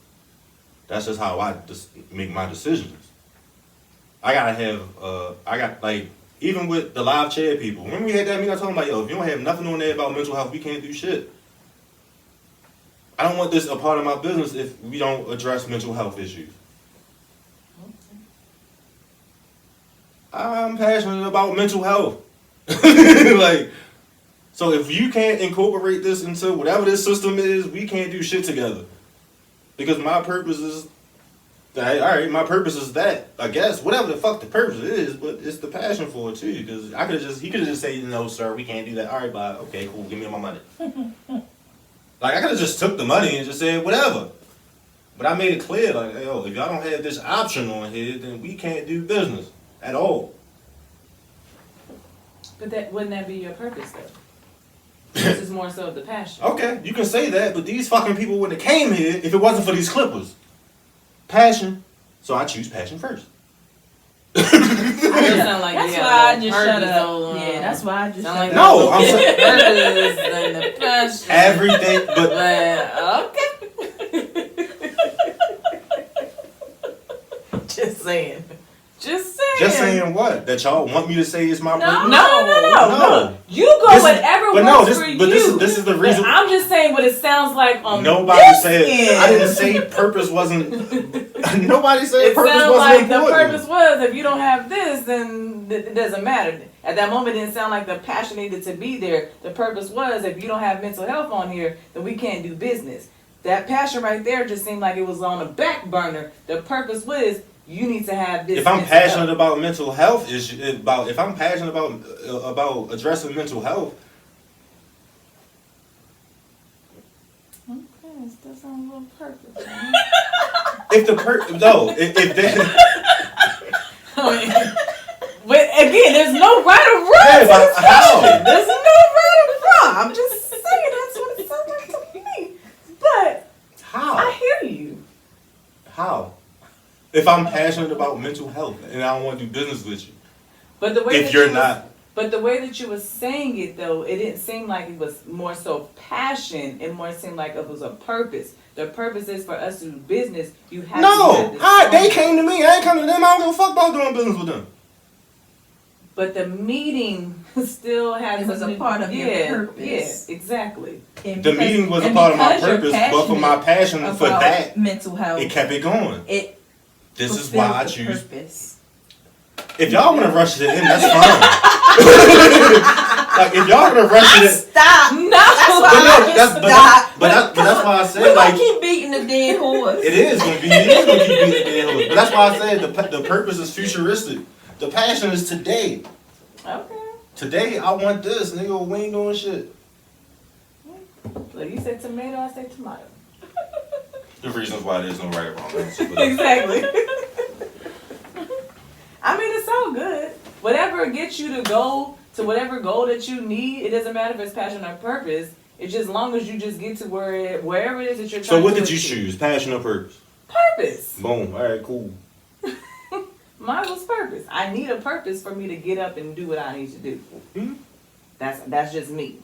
That's just how I just make my decisions. I gotta have even with the live chair people. When we had that meeting, I told them if you don't have nothing on there about mental health, we can't do shit. I don't want this a part of my business if we don't address mental health issues. I'm passionate about mental health. So if you can't incorporate this into whatever this system is, we can't do shit together. Because my purpose is that, all right, my purpose is that, I guess, whatever the fuck the purpose is, but it's the passion for it too. Because he could have just said, no, sir, we can't do that. All right, bye. Okay, cool, give me my money. I could have just took the money and just said whatever. But I made it clear, if y'all don't have this option on here, then we can't do business at all. But wouldn't that be your purpose though? This is more so the passion. Okay, you can say that, but these fucking people wouldn't have came here if it wasn't for these clippers. Passion. So I choose passion first. That's why I just shut up. Yeah, that's why I just shut up. No, I'm saying purpose and the passion. Everything, but okay. Just saying. Just saying what? That y'all want me to say is my purpose? No. You go whatever works for you. But this is the reason. I'm just saying what it sounds like on nobody said. I didn't say purpose wasn't. Nobody said purpose wasn't like important. The purpose was if you don't have this, then it doesn't matter. At that moment, it didn't sound like the passion needed to be there. The purpose was if you don't have mental health on here, then we can't do business. That passion right there just seemed like it was on a back burner. The purpose was you need to have this. If I'm passionate about mental health if I'm passionate about addressing mental health. Okay, still sounds a little purpose. If that. But again, there's no right or wrong. Yeah, but how? There's no right or wrong. I'm just saying that's what it sounds like to me. But how? I hear you. How? If I'm passionate about mental health and I don't want to do business with you. But the way if you're not. But the way that you were saying it though, it didn't seem like it was more so passion. It more seemed like it was a purpose. The purpose is for us to do business. You have to have they came to me. I ain't come to them. I don't give a fuck about doing business with them. But the meeting still had it was a part of your purpose. Yeah, exactly. The meeting was a part of my purpose, but for my passion for that mental health, it kept it going. This is why I choose. Purpose. If y'all want to rush it in, that's fine. If y'all want to rush it in, stop. No, that's why I said we're gonna keep beating the dead horse. It is gonna keep beating the dead horse. But that's why I said the purpose is futuristic. The passion is today. Okay. Today, I want this, nigga. We ain't doing shit. Look, you said tomato, I said tomato. The reasons why there's no right or wrong answer. Exactly. I mean, it's so good. Whatever gets you to go to whatever goal that you need, it doesn't matter if it's passion or purpose. It's just as long as you just get to wherever it is that you're trying to. So what did you achieve. choose? Passion or purpose? Purpose. Boom. All right, cool. Mine was purpose. I need a purpose for me to get up and do what I need to do. Mm-hmm. That's just me.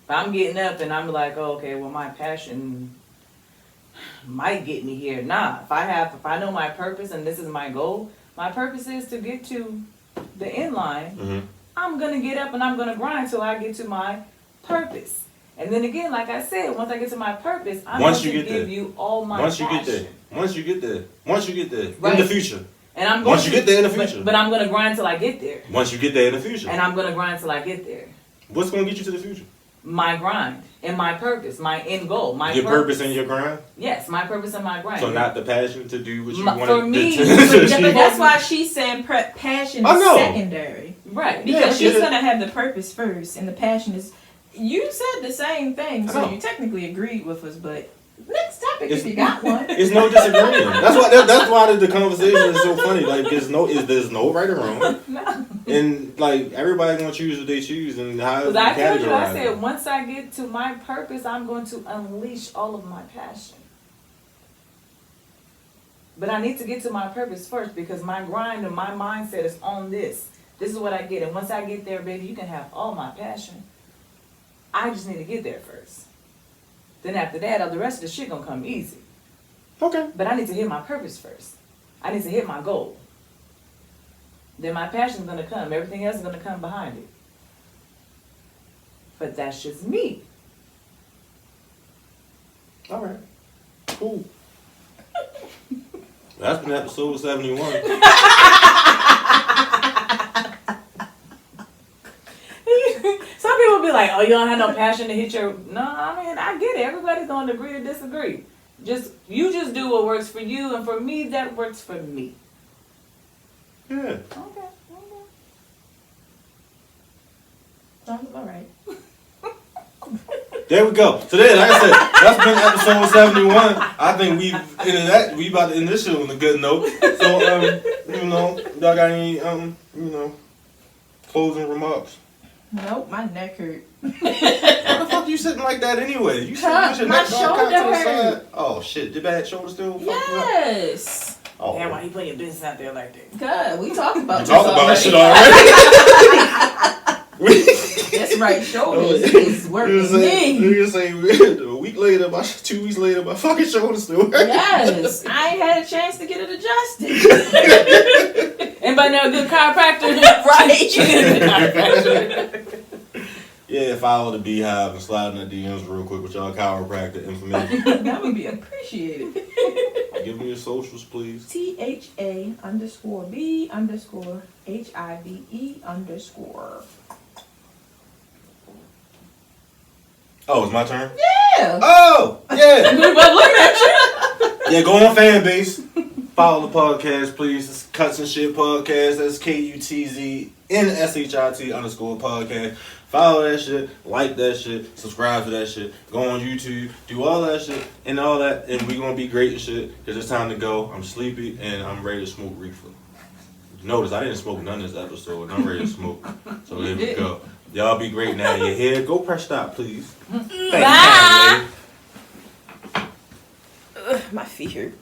If I'm getting up and I'm like, oh, okay, well, my passion might get me here. Nah, if I know my purpose and this is my goal, my purpose is to get to the end line. Mm-hmm. I'm gonna get up and I'm gonna grind till I get to my purpose. And then again, like I said, once I get to my purpose, I'm going to give you all my passion. Once you get there, Right. in the future. And I'm going Once you get there in the future. But I'm gonna grind till I get there. Once you get there in the future. And I'm gonna grind till I get there. What's gonna get you to the future? My grind and my purpose, my end goal, my your purpose and your grind. Yes, my purpose and my grind. So not the passion to do what you want for me. But that's why she's saying passion is secondary, right? Because she's gonna have the purpose first, and the passion is. You said the same thing, so you technically agreed with us. But next topic, if you got one, it's no disagreeing. That's why the conversation is so funny. Like there's no right or wrong. No. And like everybody gonna choose what they choose and how. Because I told you, I said once I get to my purpose, I'm going to unleash all of my passion. But I need to get to my purpose first because my grind and my mindset is on this. This is what I get, and once I get there, baby, you can have all my passion. I just need to get there first. Then after that, the rest of the shit gonna come easy. Okay. But I need to hit my purpose first. I need to hit my goal. Then my passion's gonna come. Everything else is gonna come behind it. But that's just me. All right. Cool. That's been episode 71. Some people be like, oh, you don't have no passion to hit your... No, I mean, I get it. Everybody's going to agree to disagree. You just do what works for you, and for me, that works for me. Yeah. Okay. Sounds all right. There we go. So there, like I said, that's been episode 71. I think we about to end this shit on a good note. So, y'all got any, closing remarks? Nope, my neck hurt. Why the fuck you sitting like that anyway? You sitting My shoulder hurt. Oh shit, the bad shoulder still fucking up? Yes. Oh. Yeah, why you put your business out there like that? Good. We talked about this this shit already. That's right. Shoulders is working me. You say a week later, 2 weeks later, my fucking shoulder still hurt. Yes, I ain't had a chance to get it adjusted. Anybody know a good chiropractor? Right. Yeah, follow the Beehive and slide in the DMs real quick with y'all chiropractor information. That would be appreciated. Give me your socials, please. THA_B_HIVE_. Oh, it's my turn? Yeah. Oh, yeah. Look at you. Yeah, go on Fanbase. Follow the podcast, please. It's Cuts and Shit Podcast. That's KUTZNSHIT_podcast. Follow that shit, like that shit, subscribe to that shit, go on YouTube, do all that shit and all that, and we gonna be great and shit, because it's time to go. I'm sleepy and I'm ready to smoke reefer. Notice I didn't smoke none of this episode, and I'm ready to smoke. So here we go. Y'all be great now. You're here. Go press stop, please. Thank you, My feet hurt.